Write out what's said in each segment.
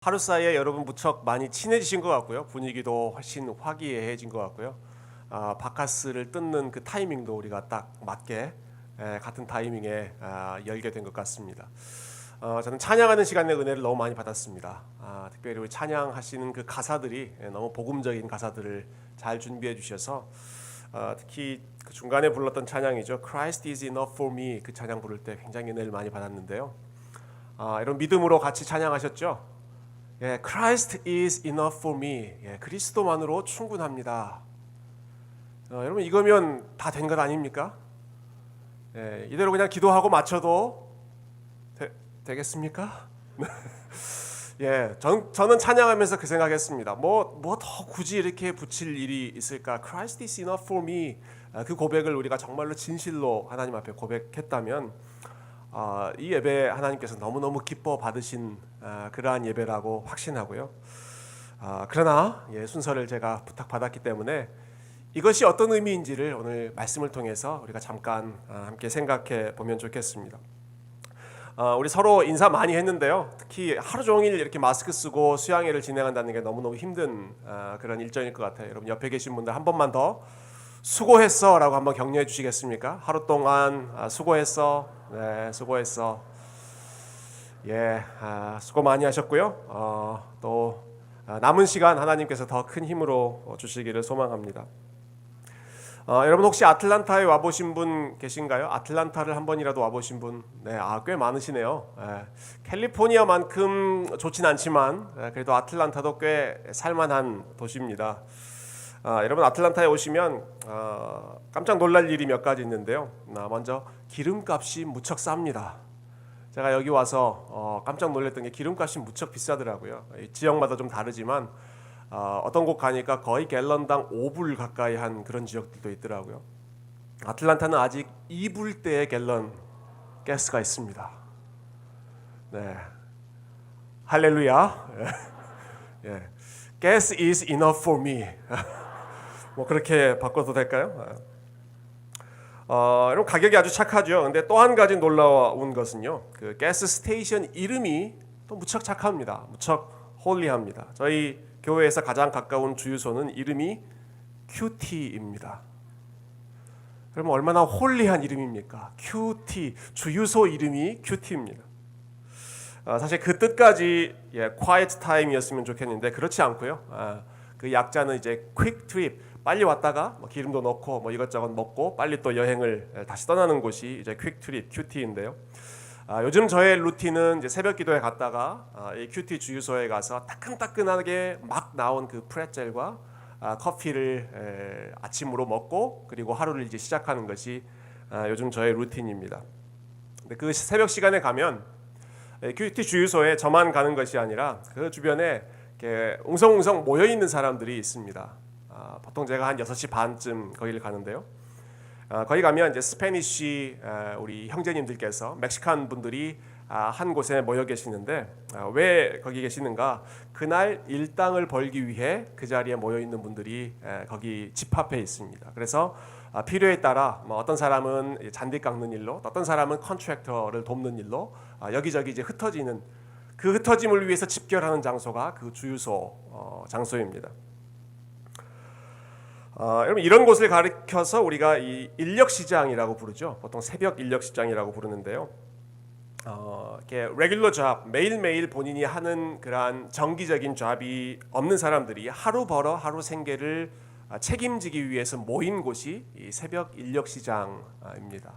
하루 사이에 여러분 무척 많이 친해지신 것 같고요. 분위기도 훨씬 화기애애해진 것 같고요. 바카스를 뜯는 그 타이밍도 우리가 딱 맞게 같은 타이밍에 열게 된 것 같습니다. 저는 찬양하는 시간의 은혜를 너무 많이 받았습니다. 특별히 우리 찬양하시는 그 가사들이 너무 복음적인 가사들을 잘 준비해 주셔서 특히 그 중간에 불렀던 찬양이죠. Christ is enough for me, 그 찬양 부를 때 굉장히 은혜를 많이 받았는데요. 이런 믿음으로 같이 찬양하셨죠. 예, Christ is enough for me. 예, 그리스도만으로 충분합니다. 여러분 이거면 다 된 것 아닙니까? 예, 이대로 그냥 기도하고 마쳐도 되겠습니까? 예, 저는 찬양하면서 그 생각했습니다. 뭐 더 굳이 이렇게 붙일 일이 있을까? Christ is enough for me. 그 고백을 우리가 정말로 진실로 하나님 앞에 고백했다면 이 예배 하나님께서 너무너무 기뻐 받으신 그러한 예배라고 확신하고요. 그러나 순서를 제가 부탁받았기 때문에 이것이 어떤 의미인지를 오늘 말씀을 통해서 우리가 잠깐 함께 생각해 보면 좋겠습니다. 우리 서로 인사 많이 했는데요. 특히 하루 종일 이렇게 마스크 쓰고 수양회를 진행한다는 게 너무너무 힘든 그런 일정일 것 같아요. 여러분 옆에 계신 분들 한 번만 더 수고했어 라고 한번 격려해 주시겠습니까? 하루 동안 수고했어. 네, 수고했어. 예, 수고 많이 하셨고요. 또 남은 시간 하나님께서 더 큰 힘으로 주시기를 소망합니다. 여러분 혹시 아틀란타에 와보신 분 계신가요? 아틀란타를 한 번이라도 와보신 분? 네, 꽤 많으시네요. 캘리포니아만큼 좋진 않지만 그래도 아틀란타도 꽤 살만한 도시입니다. 여러분 아틀란타에 오시면 깜짝 놀랄 일이 몇 가지 있는데요. 먼저 기름값이 무척 쌉니다. 제가 여기 와서 깜짝 놀랐던 게 기름값이 무척 비싸더라고요. 지역마다 좀 다르지만 어떤 곳 가니까 거의 갤런당 5불 가까이 한 그런 지역들도 있더라고요. 아틀란타는 아직 2불대의 갤런 가스가 있습니다. 네, 할렐루야. 예, gas is enough for me. 뭐 그렇게 바꿔도 될까요? 여러분 가격이 아주 착하죠. 근데 또 한 가지 놀라운 것은요. 그 가스 스테이션 이름이 또 무척 착합니다. 무척 홀리합니다. 저희 교회에서 가장 가까운 주유소는 이름이 QT입니다. 그러면 얼마나 홀리한 이름입니까? QT, 주유소 이름이 QT입니다. 사실 그 뜻까지 quiet time이었으면 좋겠는데 그렇지 않고요. 그 약자는 이제 quick trip, 빨리 왔다가 기름도 넣고 이것저것 먹고 빨리 또 여행을 다시 떠나는 곳이 이제 quick trip, QT인데요. 요즘 저의 루틴은 이제 새벽 기도에 갔다가 이 QT 주유소에 가서 따끈따끈하게 막 나온 그 프레첼과 커피를 아침으로 먹고 그리고 하루를 이제 시작하는 것이 요즘 저의 루틴입니다. 근데 그 새벽 시간에 가면 QT 주유소에 저만 가는 것이 아니라 그 주변에 이렇게 웅성웅성 모여 있는 사람들이 있습니다. 보통 제가 한 6시 반쯤 거기를 가는데요. 거기 가면 이제 스페니쉬 우리 형제님들께서 멕시칸 분들이 한 곳에 모여 계시는데 왜 거기 계시는가? 그날 일당을 벌기 위해 그 자리에 모여 있는 분들이 거기 집합해 있습니다. 그래서 필요에 따라 어떤 사람은 잔디 깎는 일로, 어떤 사람은 컨트랙터를 돕는 일로 여기저기 이제 흩어지는 그 흩어짐을 위해서 집결하는 장소가 그 주유소 장소입니다. 여러분 이런 곳을 가리켜서 우리가 이 인력시장이라고 부르죠. 보통 새벽 인력시장이라고 부르는데요. 이렇게 레귤러 잡, 매일매일 본인이 하는 그러한 정기적인 잡이 없는 사람들이 하루 벌어 하루 생계를 책임지기 위해서 모인 곳이 이 새벽 인력시장입니다.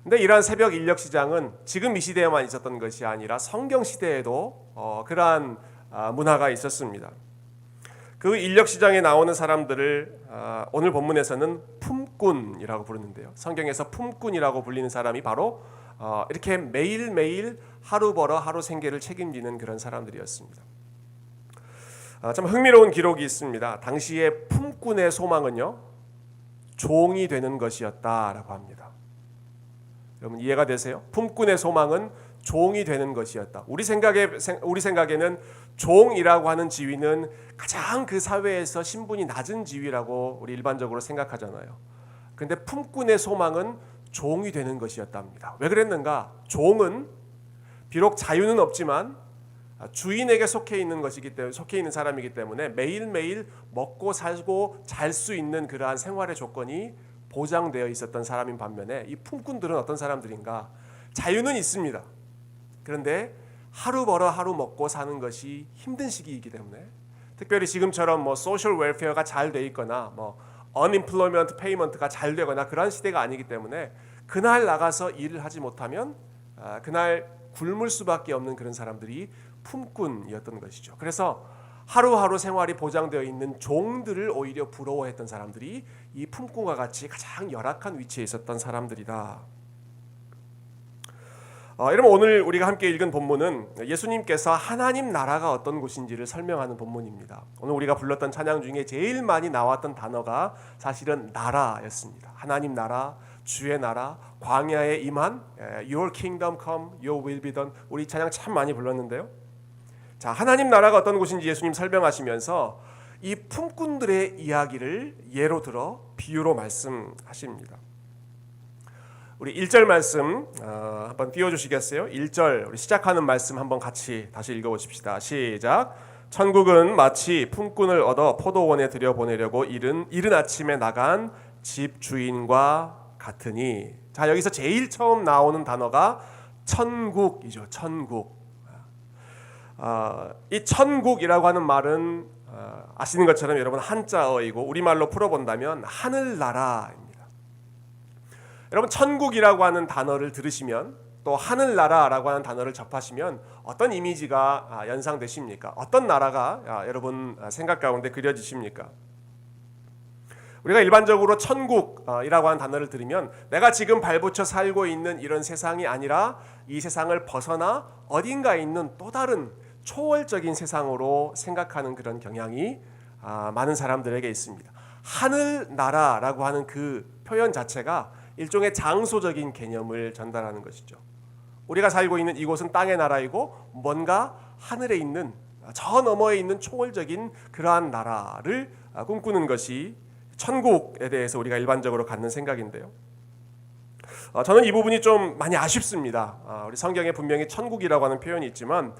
근데 이러한 새벽 인력시장은 지금 이 시대에만 있었던 것이 아니라 성경 시대에도 그러한 문화가 있었습니다. 그 인력시장에 나오는 사람들을 오늘 본문에서는 품꾼이라고 부르는데요. 성경에서 품꾼이라고 불리는 사람이 바로 이렇게 매일매일 하루 벌어 하루 생계를 책임지는 그런 사람들이었습니다. 참 흥미로운 기록이 있습니다. 당시에 품꾼의 소망은요, 종이 되는 것이었다라고 합니다. 여러분 이해가 되세요? 품꾼의 소망은 종이 되는 것이었다. 우리 생각에는 종이라고 하는 지위는 가장 그 사회에서 신분이 낮은 지위라고 우리 일반적으로 생각하잖아요. 그런데 품꾼의 소망은 종이 되는 것이었답니다. 왜 그랬는가? 종은 비록 자유는 없지만 주인에게 속해 있는 것이기 때문에 속해 있는 사람이기 때문에 매일매일 먹고 살고 잘 수 있는 그러한 생활의 조건이 보장되어 있었던 사람인 반면에 이 품꾼들은 어떤 사람들인가? 자유는 있습니다. 그런데 하루 벌어 하루 먹고 사는 것이 힘든 시기이기 때문에 특별히 지금처럼 뭐 소셜 웰페어가 잘 돼 있거나 뭐 unemployment payment가 잘 되거나 그런 시대가 아니기 때문에 그날 나가서 일을 하지 못하면 그날 굶을 수밖에 없는 그런 사람들이 품꾼이었던 것이죠. 그래서 하루하루 생활이 보장되어 있는 종들을 오히려 부러워했던 사람들이 이 품꾼과 같이 가장 열악한 위치에 있었던 사람들이다. 여러분 오늘 우리가 함께 읽은 본문은 예수님께서 하나님 나라가 어떤 곳인지를 설명하는 본문입니다. 오늘 우리가 불렀던 찬양 중에 제일 많이 나왔던 단어가 사실은 나라였습니다. 하나님 나라, 주의 나라, 광야에 임한 Your kingdom come, Your will be done. 우리 찬양 참 많이 불렀는데요. 자, 하나님 나라가 어떤 곳인지 예수님 설명하시면서 이 품꾼들의 이야기를 예로 들어 비유로 말씀하십니다. 우리 1절 말씀 한번 띄워주시겠어요? 1절 우리 시작하는 말씀 한번 같이 다시 읽어보십시다. 시작. 천국은 마치 품꾼을 얻어 포도원에 들여보내려고 이른 아침에 나간 집 주인과 같으니. 자, 여기서 제일 처음 나오는 단어가 천국이죠. 천국. 이 천국이라고 하는 말은 아시는 것처럼 여러분 한자어이고 우리말로 풀어본다면 하늘나라입니다. 여러분 천국이라고 하는 단어를 들으시면 또 하늘나라라고 하는 단어를 접하시면 어떤 이미지가 연상되십니까? 어떤 나라가 여러분 생각 가운데 그려지십니까? 우리가 일반적으로 천국이라고 하는 단어를 들으면 내가 지금 발붙여 살고 있는 이런 세상이 아니라 이 세상을 벗어나 어딘가에 있는 또 다른 초월적인 세상으로 생각하는 그런 경향이 많은 사람들에게 있습니다. 하늘나라라고 하는 그 표현 자체가 일종의 장소적인 개념을 전달하는 것이죠. 우리가 살고 있는 이곳은 땅의 나라이고 뭔가 하늘에 있는 저 너머에 있는 초월적인 그러한 나라를 꿈꾸는 것이 천국에 대해서 우리가 일반적으로 갖는 생각인데요. 저는 이 부분이 좀 많이 아쉽습니다. 우리 성경에 분명히 천국이라고 하는 표현이 있지만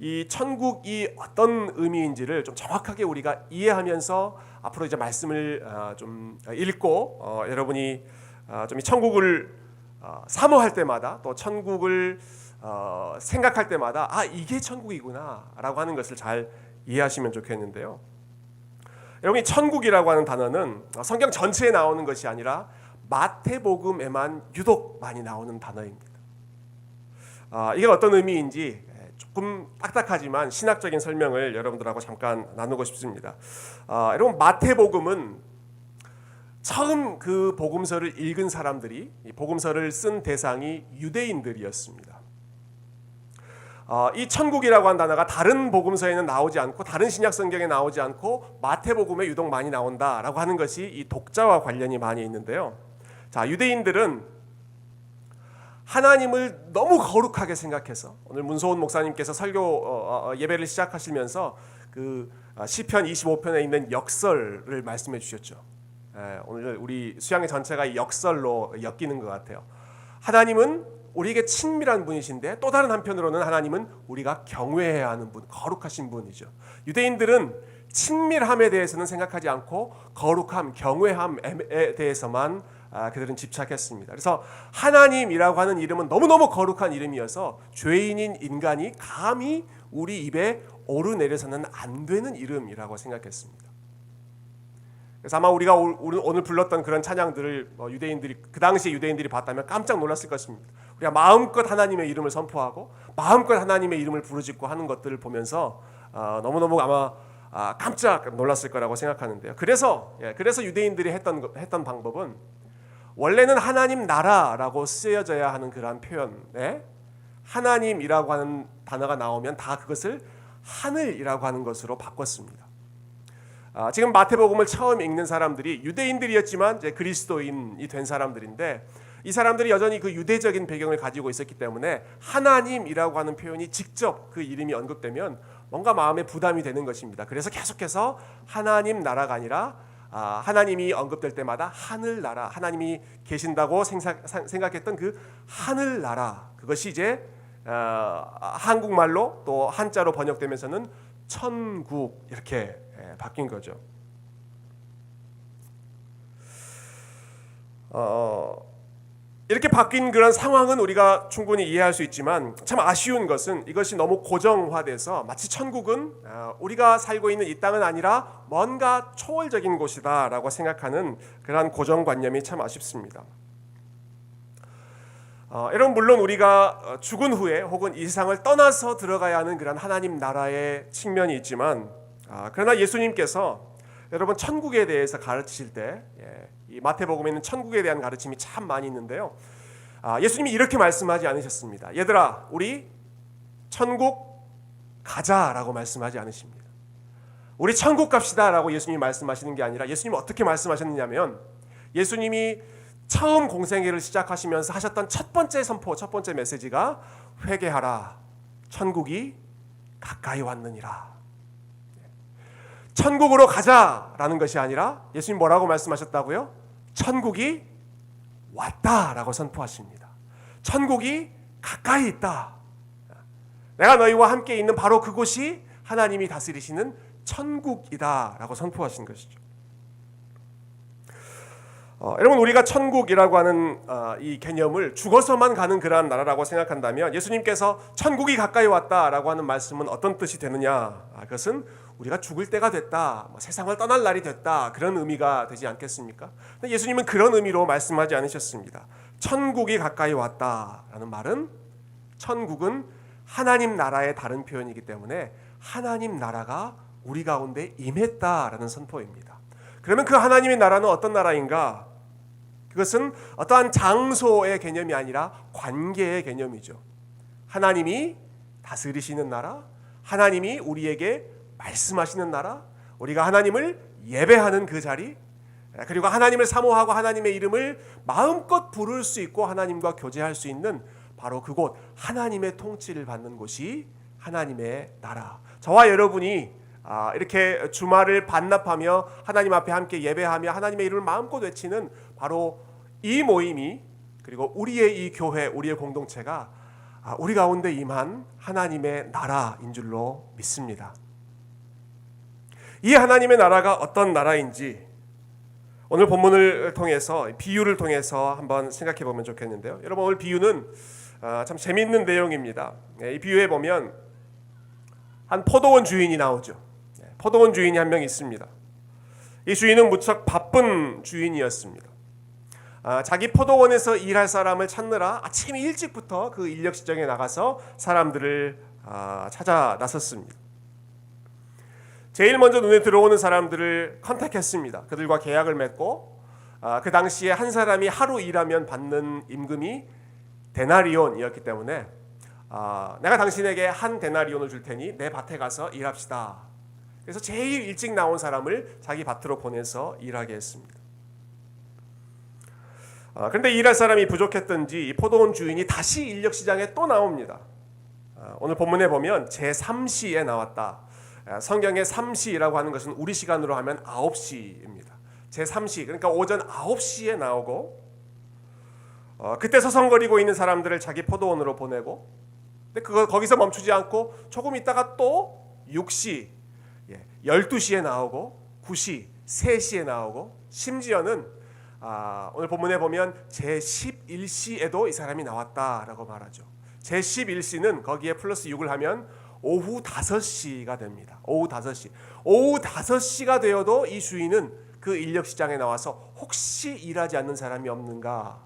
이 천국이 어떤 의미인지를 좀 정확하게 우리가 이해하면서 앞으로 이제 말씀을 좀 읽고 여러분이 좀 이 천국을 사모할 때마다 또 천국을 생각할 때마다 이게 천국이구나라고 하는 것을 잘 이해하시면 좋겠는데요. 여러분 이 천국이라고 하는 단어는 성경 전체에 나오는 것이 아니라 마태복음에만 유독 많이 나오는 단어입니다. 이게 어떤 의미인지 조금 딱딱하지만 신학적인 설명을 여러분들하고 잠깐 나누고 싶습니다. 여러분 마태복음은 처음 그 복음서를 읽은 사람들이 이 복음서를 쓴 대상이 유대인들이었습니다. 이 천국이라고 한 단어가 다른 복음서에는 나오지 않고 다른 신약 성경에 나오지 않고 마태복음에 유독 많이 나온다라고 하는 것이 이 독자와 관련이 많이 있는데요. 자, 유대인들은 하나님을 너무 거룩하게 생각해서 오늘 문소원 목사님께서 설교 예배를 시작하시면서 그 시편 25편에 있는 역설을 말씀해 주셨죠. 오늘 우리 수양회 전체가 이 역설로 엮이는 것 같아요. 하나님은 우리에게 친밀한 분이신데 또 다른 한편으로는 하나님은 우리가 경외해야 하는 분, 거룩하신 분이죠. 유대인들은 친밀함에 대해서는 생각하지 않고 거룩함, 경외함에 대해서만 그들은 집착했습니다. 그래서 하나님이라고 하는 이름은 너무너무 거룩한 이름이어서 죄인인 인간이 감히 우리 입에 오르내려서는 안 되는 이름이라고 생각했습니다. 그래서 아마 우리가 오늘 불렀던 그런 찬양들을 유대인들이 그 당시에 유대인들이 봤다면 깜짝 놀랐을 것입니다. 우리가 마음껏 하나님의 이름을 선포하고 마음껏 하나님의 이름을 부르짖고 하는 것들을 보면서 너무너무 아마 깜짝 놀랐을 거라고 생각하는데요. 그래서 유대인들이 했던 방법은 원래는 하나님 나라라고 쓰여져야 하는 그러한 표현에 하나님이라고 하는 단어가 나오면 다 그것을 하늘이라고 하는 것으로 바꿨습니다. 지금 마태복음을 처음 읽는 사람들이 유대인들이었지만 이제 그리스도인이 된 사람들인데 이 사람들이 여전히 그 유대적인 배경을 가지고 있었기 때문에 하나님이라고 하는 표현이 직접 그 이름이 언급되면 뭔가 마음에 부담이 되는 것입니다. 그래서 계속해서 하나님 나라가 아니라 하나님이 언급될 때마다 하늘나라, 하나님이 계신다고 생각했던 그 하늘나라, 그것이 이제 한국말로 또 한자로 번역되면서는 천국 이렇게 바뀐 거죠. 이렇게 바뀐 그런 상황은 우리가 충분히 이해할 수 있지만 참 아쉬운 것은 이것이 너무 고정화돼서 마치 천국은 우리가 살고 있는 이 땅은 아니라 뭔가 초월적인 곳이다라고 생각하는 그러한 고정관념이 참 아쉽습니다. 여러분, 물론 우리가 죽은 후에 혹은 이 세상을 떠나서 들어가야 하는 그런 하나님 나라의 측면이 있지만 그러나 예수님께서 여러분 천국에 대해서 가르치실 때 이 마태복음에 있는 천국에 대한 가르침이 참 많이 있는데요. 예수님이 이렇게 말씀하지 않으셨습니다. 얘들아, 우리 천국 가자라고 말씀하지 않으십니다. 우리 천국 갑시다라고 예수님이 말씀하시는 게 아니라 예수님이 어떻게 말씀하셨느냐면 예수님이 처음 공생애를 시작하시면서 하셨던 첫 번째 선포, 첫 번째 메시지가 회개하라, 천국이 가까이 왔느니라. 천국으로 가자라는 것이 아니라 예수님 뭐라고 말씀하셨다고요? 천국이 왔다라고 선포하십니다. 천국이 가까이 있다. 내가 너희와 함께 있는 바로 그곳이 하나님이 다스리시는 천국이다라고 선포하신 것이죠. 여러분, 우리가 천국이라고 하는 이 개념을 죽어서만 가는 그러한 나라라고 생각한다면 예수님께서 천국이 가까이 왔다라고 하는 말씀은 어떤 뜻이 되느냐? 그것은 우리가 죽을 때가 됐다, 세상을 떠날 날이 됐다, 그런 의미가 되지 않겠습니까? 근데 예수님은 그런 의미로 말씀하지 않으셨습니다. 천국이 가까이 왔다라는 말은 천국은 하나님 나라의 다른 표현이기 때문에 하나님 나라가 우리 가운데 임했다라는 선포입니다. 그러면 그 하나님의 나라는 어떤 나라인가? 그것은 어떠한 장소의 개념이 아니라 관계의 개념이죠. 하나님이 다스리시는 나라, 하나님이 우리에게 말씀하시는 나라, 우리가 하나님을 예배하는 그 자리, 그리고 하나님을 사모하고 하나님의 이름을 마음껏 부를 수 있고 하나님과 교제할 수 있는 바로 그곳, 하나님의 통치를 받는 곳이 하나님의 나라. 저와 여러분이 이렇게 주말을 반납하며 하나님 앞에 함께 예배하며 하나님의 이름을 마음껏 외치는 바로 이 모임이, 그리고 우리의 이 교회, 우리의 공동체가 우리 가운데 임한 하나님의 나라인 줄로 믿습니다. 이 하나님의 나라가 어떤 나라인지 오늘 본문을 통해서, 비유를 통해서 한번 생각해 보면 좋겠는데요. 여러분, 오늘 비유는 참 재미있는 내용입니다. 이 비유에 보면 한 포도원 주인이 나오죠. 포도원 주인이 한 명 있습니다. 이 주인은 무척 바쁜 주인이었습니다. 자기 포도원에서 일할 사람을 찾느라 아침 일찍부터 그 인력 시장에 나가서 사람들을 찾아 나섰습니다. 제일 먼저 눈에 들어오는 사람들을 컨택했습니다. 그들과 계약을 맺고 그 당시에 한 사람이 하루 일하면 받는 임금이 데나리온이었기 때문에 내가 당신에게 한 데나리온을 줄 테니 내 밭에 가서 일합시다. 그래서 제일 일찍 나온 사람을 자기 밭으로 보내서 일하게 했습니다. 그런데 일할 사람이 부족했던지 이 포도원 주인이 다시 인력 시장에 또 나옵니다. 오늘 본문에 보면 제3시에 나왔다. 성경의 3시라고 하는 것은 우리 시간으로 하면 9시입니다. 제3시, 그러니까 오전 9시에 나오고 그때 서성거리고 있는 사람들을 자기 포도원으로 보내고, 근데 거기서 멈추지 않고 조금 있다가 또 6시, 12시에 나오고 9시, 3시에 나오고, 심지어는 오늘 본문에 보면 제11시에도 이 사람이 나왔다라고 말하죠. 제11시는 거기에 플러스 6을 하면 오후 5시가 됩니다. 오후 5시. 오후 5시가 되어도 이 주인은 그 인력시장에 나와서 혹시 일하지 않는 사람이 없는가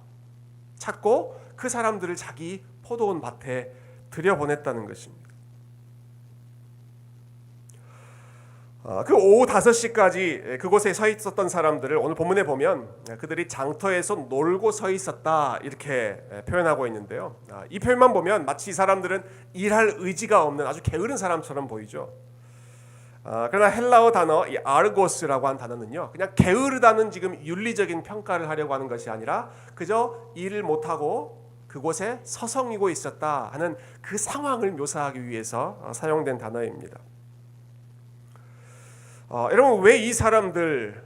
찾고 그 사람들을 자기 포도원 밭에 들여보냈다는 것입니다. 그 오후 5시까지 그곳에 서 있었던 사람들을 오늘 본문에 보면 그들이 장터에서 놀고 서 있었다 이렇게 표현하고 있는데요. 이 표현만 보면 마치 이 사람들은 일할 의지가 없는 아주 게으른 사람처럼 보이죠. 그러나 헬라어 단어 이 아르고스라고 한 단어는요, 그냥 게으르다는 지금 윤리적인 평가를 하려고 하는 것이 아니라 그저 일을 못하고 그곳에 서성이고 있었다 하는 그 상황을 묘사하기 위해서 사용된 단어입니다. 여러분, 왜 이 사람들,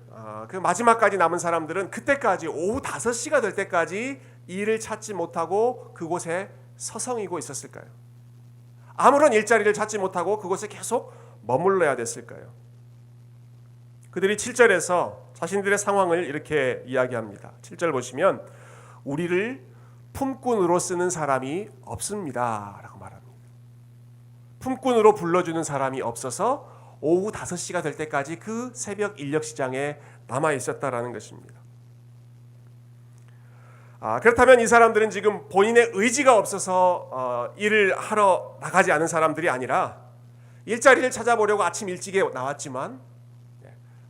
그 마지막까지 남은 사람들은 그때까지 오후 5시가 될 때까지 일을 찾지 못하고 그곳에 서성이고 있었을까요? 아무런 일자리를 찾지 못하고 그곳에 계속 머물러야 됐을까요? 그들이 7절에서 자신들의 상황을 이렇게 이야기합니다. 7절 보시면 우리를 품꾼으로 쓰는 사람이 없습니다 라고 말합니다. 품꾼으로 불러주는 사람이 없어서 오후 5시가 될 때까지 그 새벽 인력시장에 남아 있었다라는 것입니다. 그렇다면 이 사람들은 지금 본인의 의지가 없어서 일을 하러 나가지 않은 사람들이 아니라 일자리를 찾아보려고 아침 일찍에 나왔지만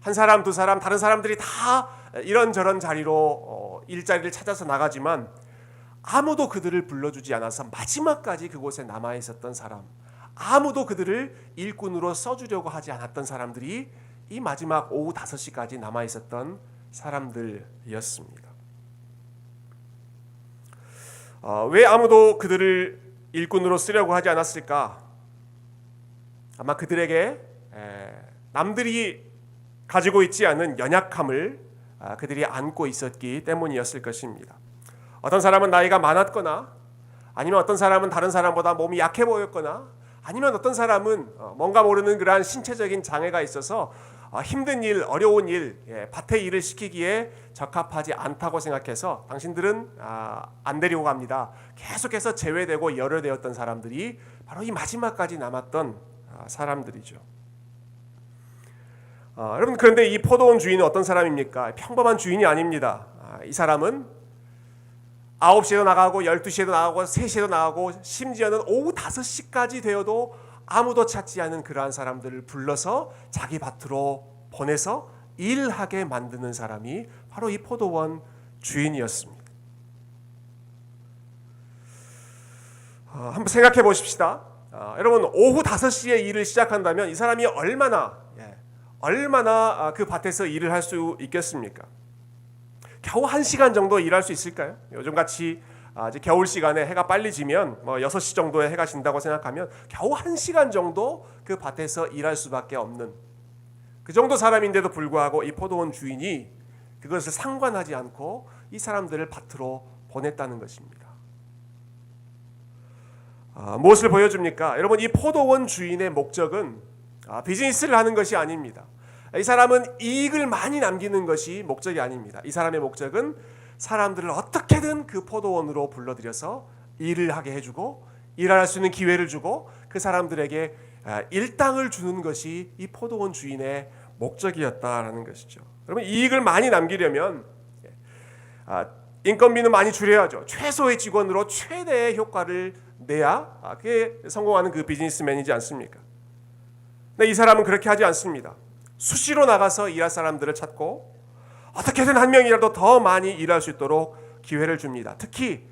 한 사람 두 사람 다른 사람들이 다 이런저런 자리로 일자리를 찾아서 나가지만 아무도 그들을 불러주지 않아서 마지막까지 그곳에 남아 있었던 사람, 아무도 그들을 일꾼으로 써주려고 하지 않았던 사람들이 이 마지막 오후 5시까지 남아 있었던 사람들이었습니다. 왜 아무도 그들을 일꾼으로 쓰려고 하지 않았을까? 아마 그들에게 남들이 가지고 있지 않은 연약함을 그들이 안고 있었기 때문이었을 것입니다. 어떤 사람은 나이가 많았거나 아니면 어떤 사람은 다른 사람보다 몸이 약해 보였거나 아니면 어떤 사람은 뭔가 모르는 그러한 신체적인 장애가 있어서 힘든 일, 어려운 일, 밭의 일을 시키기에 적합하지 않다고 생각해서 당신들은 안 데리고 갑니다. 계속해서 제외되고 열외되었던 사람들이 바로 이 마지막까지 남았던 사람들이죠. 여러분, 그런데 이 포도원 주인은 어떤 사람입니까? 평범한 주인이 아닙니다. 이 사람은 9시에도 나가고 12시에도 나가고 3시에도 나가고 심지어는 오후 5시까지 되어도 아무도 찾지 않은 그러한 사람들을 불러서 자기 밭으로 보내서 일하게 만드는 사람이 바로 이 포도원 주인이었습니다. 한번 생각해 보십시다. 여러분, 오후 5시에 일을 시작한다면 이 사람이 얼마나 그 밭에서 일을 할 수 있겠습니까? 겨우 1시간 정도 일할 수 있을까요? 요즘같이 이제 겨울 시간에 해가 빨리 지면 6시 정도에 해가 진다고 생각하면 겨우 1시간 정도 그 밭에서 일할 수밖에 없는 그 정도 사람인데도 불구하고 이 포도원 주인이 그것을 상관하지 않고 이 사람들을 밭으로 보냈다는 것입니다. 무엇을 보여줍니까? 여러분, 이 포도원 주인의 목적은 비즈니스를 하는 것이 아닙니다. 이 사람은 이익을 많이 남기는 것이 목적이 아닙니다. 이 사람의 목적은 사람들을 어떻게든 그 포도원으로 불러들여서 일을 하게 해주고 일할 수 있는 기회를 주고 그 사람들에게 일당을 주는 것이 이 포도원 주인의 목적이었다라는 것이죠. 여러분, 이익을 많이 남기려면 인건비는 많이 줄여야죠. 최소의 직원으로 최대의 효과를 내야 그게 성공하는 그 비즈니스맨이지 않습니까? 근데 이 사람은 그렇게 하지 않습니다. 수시로 나가서 일할 사람들을 찾고 어떻게든 한 명이라도 더 많이 일할 수 있도록 기회를 줍니다. 특히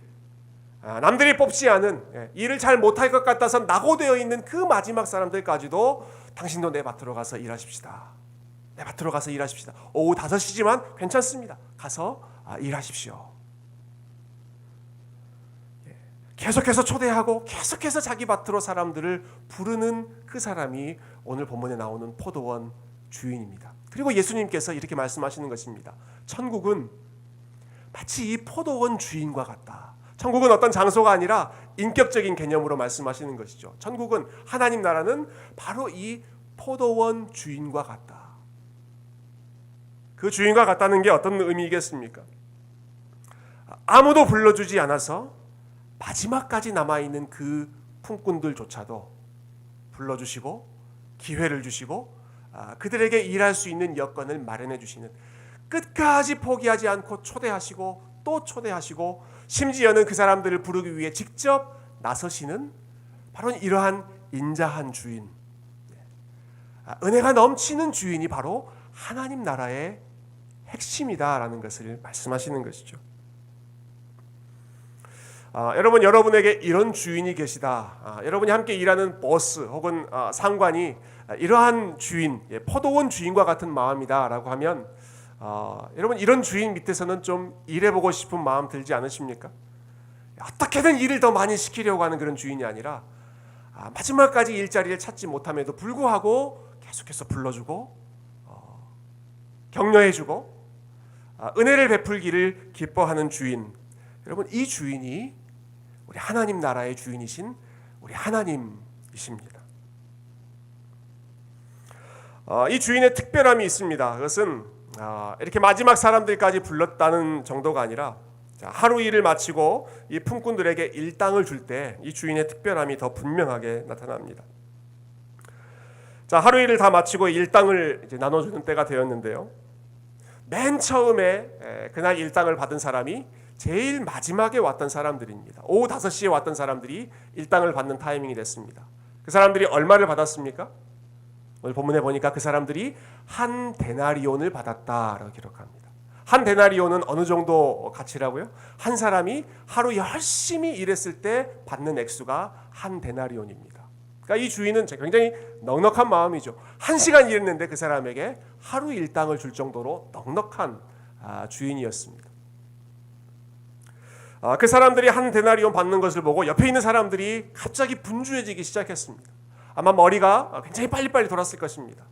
남들이 뽑지 않은 일을 잘 못할 것 같아서 낙오되어 있는 그 마지막 사람들까지도 당신도 내 밭으로 가서 일하십시다. 내 밭으로 가서 일하십시다. 오후 5시지만 괜찮습니다. 가서 일하십시오. 계속해서 초대하고 계속해서 자기 밭으로 사람들을 부르는 그 사람이 오늘 본문에 나오는 포도원 주인입니다. 그리고 예수님께서 이렇게 말씀하시는 것입니다. 천국은 마치 이 포도원 주인과 같다. 천국은 어떤 장소가 아니라 인격적인 개념으로 말씀하시는 것이죠. 천국은, 하나님 나라는 바로 이 포도원 주인과 같다. 그 주인과 같다는 게 어떤 의미겠습니까? 아무도 불러주지 않아서 마지막까지 남아있는 그 품꾼들조차도 불러주시고 기회를 주시고 그들에게 일할 수 있는 여건을 마련해 주시는, 끝까지 포기하지 않고 초대하시고 또 초대하시고 심지어는 그 사람들을 부르기 위해 직접 나서시는 바로 이러한 인자한 주인, 은혜가 넘치는 주인이 바로 하나님 나라의 핵심이다라는 것을 말씀하시는 것이죠. 여러분, 여러분에게 이런 주인이 계시다. 여러분이 함께 일하는 보스 혹은 상관이 이러한 주인, 포도원 주인과 같은 마음이다 라고 하면 여러분, 이런 주인 밑에서는 좀 일해보고 싶은 마음 들지 않으십니까? 어떻게든 일을 더 많이 시키려고 하는 그런 주인이 아니라 마지막까지 일자리를 찾지 못함에도 불구하고 계속해서 불러주고 격려해주고 은혜를 베풀기를 기뻐하는 주인. 여러분, 이 주인이 우리 하나님 나라의 주인이신 우리 하나님이십니다. 이 주인의 특별함이 있습니다. 그것은 이렇게 마지막 사람들까지 불렀다는 정도가 아니라 하루 일을 마치고 이 품꾼들에게 일당을 줄 때 이 주인의 특별함이 더 분명하게 나타납니다. 자, 하루 일을 다 마치고 일당을 이제 나눠주는 때가 되었는데요. 맨 처음에 그날 일당을 받은 사람이 제일 마지막에 왔던 사람들입니다. 오후 5시에 왔던 사람들이 일당을 받는 타이밍이 됐습니다. 그 사람들이 얼마를 받았습니까? 오늘 본문에 보니까 그 사람들이 한 데나리온을 받았다라고 기록합니다. 한 데나리온은 어느 정도 가치라고요? 한 사람이 하루 열심히 일했을 때 받는 액수가 한 데나리온입니다. 그러니까 이 주인은 굉장히 넉넉한 마음이죠. 1시간 일했는데 그 사람에게 하루 일당을 줄 정도로 넉넉한 주인이었습니다. 그 사람들이 한 데나리온 받는 것을 보고 옆에 있는 사람들이 갑자기 분주해지기 시작했습니다. 아마 머리가 굉장히 빨리빨리 돌았을 것입니다.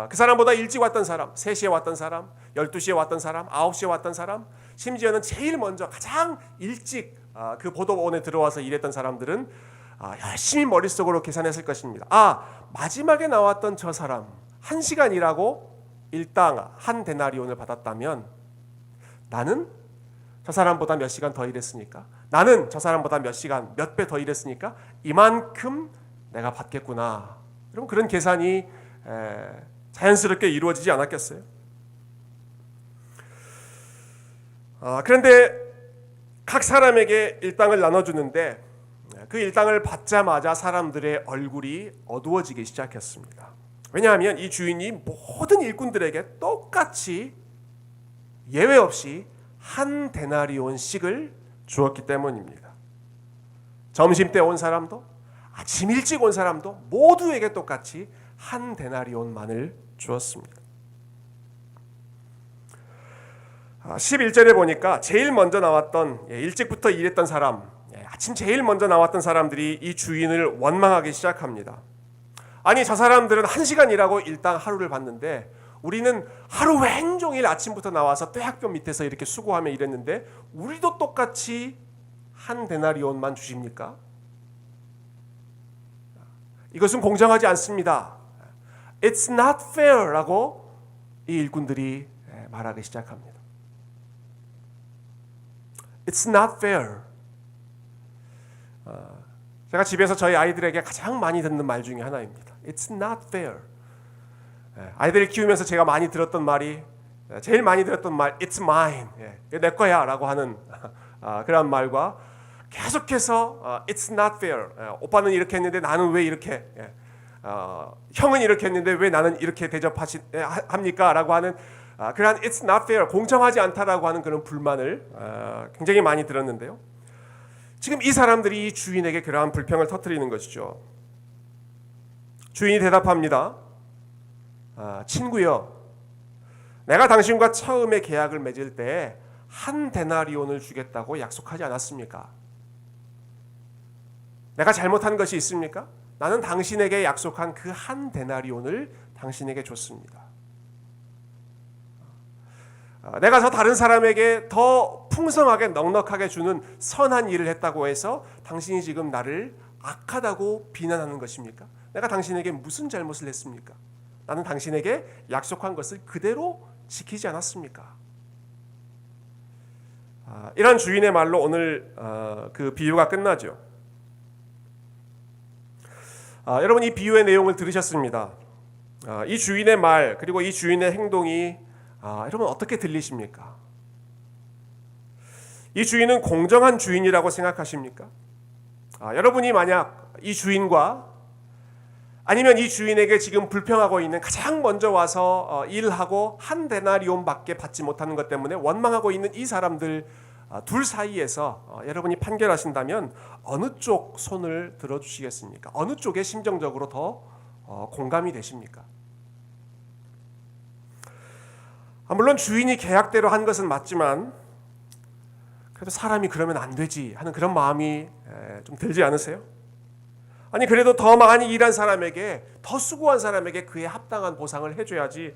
그 사람보다 일찍 왔던 사람, 3시에 왔던 사람, 12시에 왔던 사람, 9시에 왔던 사람, 심지어는 제일 먼저 가장 일찍 그 보도원에 들어와서 일했던 사람들은 열심히 머릿속으로 계산했을 것입니다. 마지막에 나왔던 저 사람 1시간 일하고 일당 한 데나리온을 받았다면 나는 저 사람보다 몇 시간 더 일했으니까, 나는 저 사람보다 몇 시간 몇 배 더 일했으니까 이만큼 내가 받겠구나. 여러분, 그런 계산이 자연스럽게 이루어지지 않았겠어요? 그런데 각 사람에게 일당을 나눠주는데 그 일당을 받자마자 사람들의 얼굴이 어두워지기 시작했습니다. 왜냐하면 이 주인이 모든 일꾼들에게 똑같이 예외 없이 한 데나리온씩을 주었기 때문입니다. 점심때 온 사람도 아침 일찍 온 사람도 모두에게 똑같이 한 데나리온만을 주었습니다. 11절에 보니까 제일 먼저 나왔던, 일찍부터 일했던 사람, 아침 제일 먼저 나왔던 사람들이 이 주인을 원망하기 시작합니다. 아니, 저 사람들은 1시간 일하고 일당 하루를 받는데 우리는 하루 왼종일 아침부터 나와서 떼학볕 밑에서 이렇게 수고하며 일했는데 우리도 똑같이 한 데나리온만 주십니까? 이것은 공정하지 않습니다. It's not fair 라고 이 일꾼들이 말하기 시작합니다. It's not fair. 제가 집에서 저희 아이들에게 가장 많이 듣는 말 중에 하나입니다. It's not fair. 아이들을 키우면서 제가 많이 들었던 말이, 제일 많이 들었던 말, It's mine. 내 거야 라고 하는 그런 말과 계속해서 It's not fair. 오빠는 이렇게 했는데 나는 왜 이렇게, 형은 이렇게 했는데 왜 나는 이렇게 대접합니까? 라고 하는 그런 It's not fair, 공정하지 않다라고 하는 그런 불만을 굉장히 많이 들었는데요. 지금 이 사람들이 이 주인에게 그러한 불평을 터뜨리는 것이죠. 주인이 대답합니다. 친구여, 내가 당신과 처음에 계약을 맺을 때 한 데나리온을 주겠다고 약속하지 않았습니까? 내가 잘못한 것이 있습니까? 나는 당신에게 약속한 그 한 데나리온을 당신에게 줬습니다. 내가 저 다른 사람에게 더 풍성하게 넉넉하게 주는 선한 일을 했다고 해서 당신이 지금 나를 악하다고 비난하는 것입니까? 내가 당신에게 무슨 잘못을 했습니까? 나는 당신에게 약속한 것을 그대로 지키지 않았습니까? 이런 주인의 말로 오늘 그 비유가 끝나죠. 여러분, 이 비유의 내용을 들으셨습니다. 이 주인의 말 그리고 이 주인의 행동이 여러분 어떻게 들리십니까? 이 주인은 공정한 주인이라고 생각하십니까? 여러분이 만약 이 주인과 아니면 이 주인에게 지금 불평하고 있는 가장 먼저 와서 일하고 한 데나리온밖에 받지 못하는 것 때문에 원망하고 있는 이 사람들 둘 사이에서 여러분이 판결하신다면 어느 쪽 손을 들어주시겠습니까? 어느 쪽에 심정적으로 더 공감이 되십니까? 물론 주인이 계약대로 한 것은 맞지만 그래도 사람이 그러면 안 되지 하는 그런 마음이 좀 들지 않으세요? 아니, 그래도 더 많이 일한 사람에게, 더 수고한 사람에게 그에 합당한 보상을 해줘야지.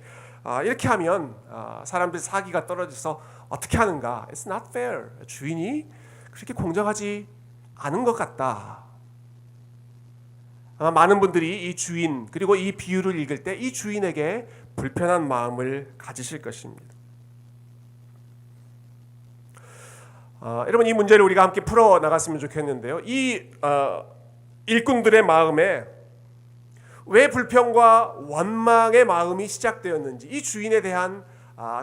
이렇게 하면 사람들 사기가 떨어져서 어떻게 하는가? It's not fair. 주인이 그렇게 공정하지 아는 것 같다. 아마 많은 분들이 이 주인 그리고 이 비유를 읽을 때 이 주인에게 불편한 마음을 가지실 것입니다. 여러분, 이 문제를 우리가 함께 풀어 나갔으면 좋겠는데요. 이 일꾼들의 마음에 왜 불평과 원망의 마음이 시작되었는지, 이 주인에 대한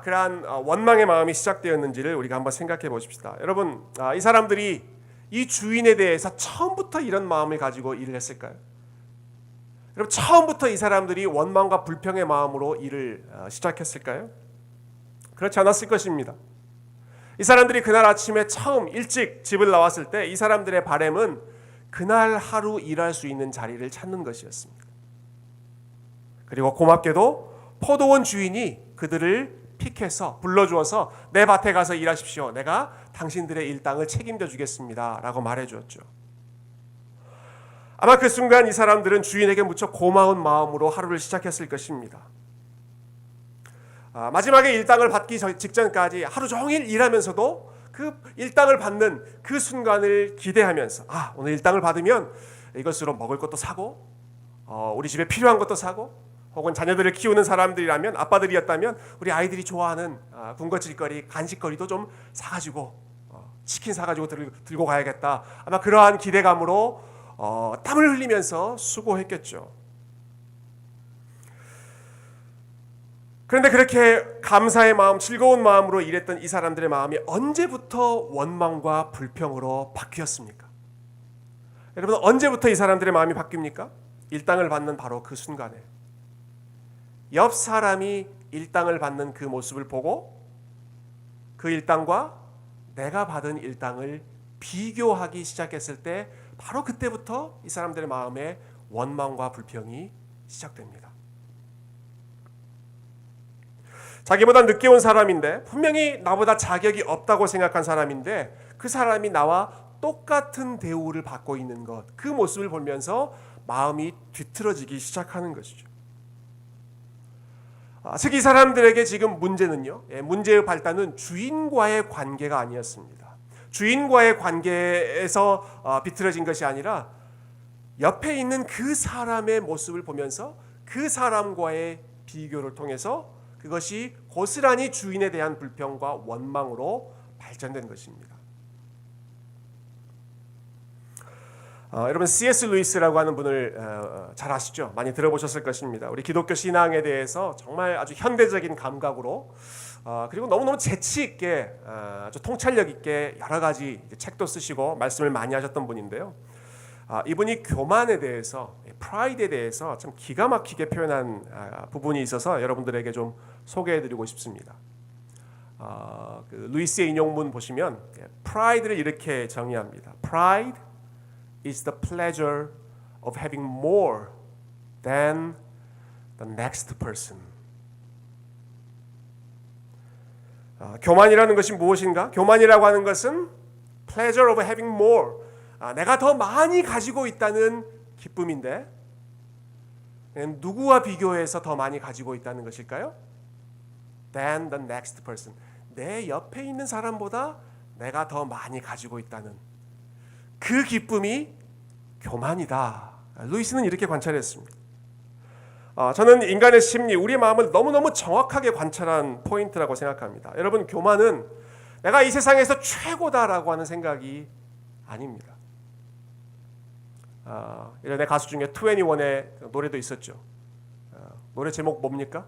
그러한 원망의 마음이 시작되었는지를 우리가 한번 생각해 보십시다. 여러분, 이 사람들이 이 주인에 대해서 처음부터 이런 마음을 가지고 일을 했을까요? 여러분, 처음부터 이 사람들이 원망과 불평의 마음으로 일을 시작했을까요? 그렇지 않았을 것입니다. 이 사람들이 그날 아침에 처음 일찍 집을 나왔을 때 이 사람들의 바람은 그날 하루 일할 수 있는 자리를 찾는 것이었습니다. 그리고 고맙게도 포도원 주인이 그들을 픽해서 불러주어서 내 밭에 가서 일하십시오. 내가 당신들의 일당을 책임져 주겠습니다. 라고 말해주었죠. 아마 그 순간 이 사람들은 주인에게 무척 고마운 마음으로 하루를 시작했을 것입니다. 마지막에 일당을 받기 직전까지 하루 종일 일하면서도 그 일당을 받는 그 순간을 기대하면서 오늘 일당을 받으면 이것으로 먹을 것도 사고 우리 집에 필요한 것도 사고 혹은 자녀들을 키우는 사람들이라면 아빠들이었다면 우리 아이들이 좋아하는 군것질거리, 간식거리도 좀 사가지고 치킨 사가지고 들고 가야겠다. 아마 그러한 기대감으로 땀을 흘리면서 수고했겠죠. 그런데 그렇게 감사의 마음, 즐거운 마음으로 일했던 이 사람들의 마음이 언제부터 원망과 불평으로 바뀌었습니까? 여러분, 언제부터 이 사람들의 마음이 바뀝니까? 일당을 받는 바로 그 순간에 옆 사람이 일당을 받는 그 모습을 보고 그 일당과 내가 받은 일당을 비교하기 시작했을 때 바로 그때부터 이 사람들의 마음에 원망과 불평이 시작됩니다. 자기보다 늦게 온 사람인데 분명히 나보다 자격이 없다고 생각한 사람인데 그 사람이 나와 똑같은 대우를 받고 있는 것, 그 모습을 보면서 마음이 뒤틀어지기 시작하는 것이죠. 즉 이 사람들에게 지금 문제는요, 문제의 발단은 주인과의 관계가 아니었습니다. 주인과의 관계에서 비틀어진 것이 아니라 옆에 있는 그 사람의 모습을 보면서 그 사람과의 비교를 통해서 그것이 고스란히 주인에 대한 불평과 원망으로 발전된 것입니다. 여러분, C.S. 루이스라고 하는 분을 잘 아시죠? 많이 들어보셨을 것입니다. 우리 기독교 신앙에 대해서 정말 아주 현대적인 감각으로 그리고 너무너무 재치 있게 아주 통찰력 있게 여러 가지 책도 쓰시고 말씀을 많이 하셨던 분인데요. 이분이 교만에 대해서, 프라이드에 대해서 참 기가 막히게 표현한 부분이 있어서 여러분들에게 좀 소개해드리고 싶습니다. 그 루이스의 인용문 보시면 프라이드를 이렇게 정의합니다. Pride is the pleasure of having more than the next person. 교만이라는 것이 무엇인가? 교만이라고 하는 것은 pleasure of having more. 내가 더 많이 가지고 있다는 기쁨인데 누구와 비교해서 더 많이 가지고 있다는 것일까요? Than the next person. 내 옆에 있는 사람보다 내가 더 많이 가지고 있다는 그 기쁨이 교만이다. 루이스는 이렇게 관찰했습니다. 저는 인간의 심리, 우리의 마음을 너무너무 정확하게 관찰한 포인트라고 생각합니다. 여러분, 교만은 내가 이 세상에서 최고다라고 하는 생각이 아닙니다. 예전에 가수 중에 21의 노래도 있었죠. 노래 제목 뭡니까?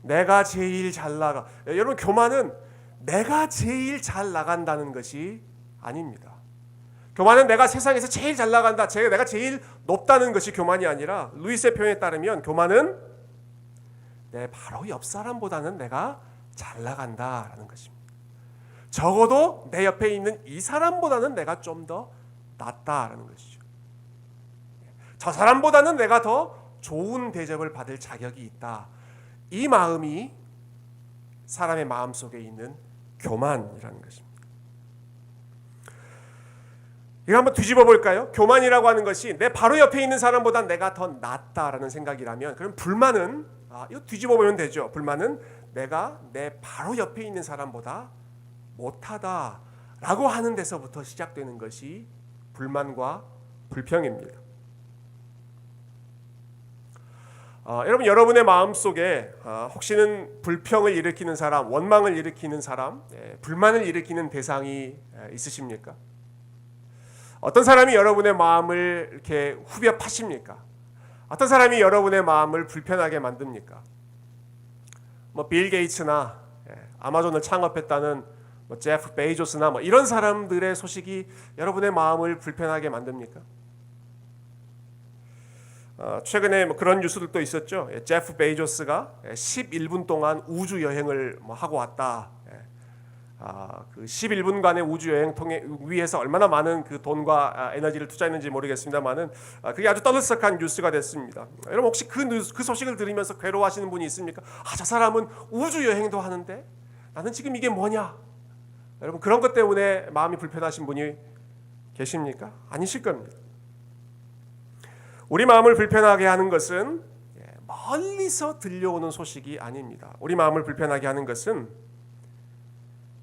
내가 제일 잘 나가. 여러분, 교만은 내가 제일 잘 나간다는 것이 아닙니다. 교만은 내가 세상에서 제일 잘 나간다, 내가 제일 높다는 것이 교만이 아니라 루이스의 표현에 따르면 교만은 내 바로 옆 사람보다는 내가 잘 나간다라는 것입니다. 적어도 내 옆에 있는 이 사람보다는 내가 좀 더 낫다라는 것이죠. 저 사람보다는 내가 더 좋은 대접을 받을 자격이 있다. 이 마음이 사람의 마음속에 있는 교만이라는 것입니다. 이거 한번 뒤집어 볼까요? 교만이라고 하는 것이 내 바로 옆에 있는 사람보다 내가 더 낫다라는 생각이라면, 그럼 불만은 이거 뒤집어 보면 되죠. 불만은 내가 내 바로 옆에 있는 사람보다 못하다라고 하는 데서부터 시작되는 것이 불만과 불평입니다. 여러분, 여러분의 마음속에 혹시는 불평을 일으키는 사람, 원망을 일으키는 사람, 불만을 일으키는 대상이 있으십니까? 어떤 사람이 여러분의 마음을 이렇게 후벼 파십니까? 어떤 사람이 여러분의 마음을 불편하게 만듭니까? 빌 게이츠나 아마존을 창업했다는 제프 베이조스나 이런 사람들의 소식이 여러분의 마음을 불편하게 만듭니까? 최근에 그런 뉴스들도 있었죠. 제프 베이조스가 11분 동안 우주 여행을 하고 왔다. 그 11분간의 우주 여행 위해서 얼마나 많은 그 돈과 에너지를 투자했는지 모르겠습니다만은 그게 아주 떠들썩한 뉴스가 됐습니다. 여러분, 혹시 그 소식을 들으면서 괴로워하시는 분이 있습니까? 저 사람은 우주 여행도 하는데 나는 지금 이게 뭐냐? 여러분, 그런 것 때문에 마음이 불편하신 분이 계십니까? 아니실 겁니다. 우리 마음을 불편하게 하는 것은 멀리서 들려오는 소식이 아닙니다. 우리 마음을 불편하게 하는 것은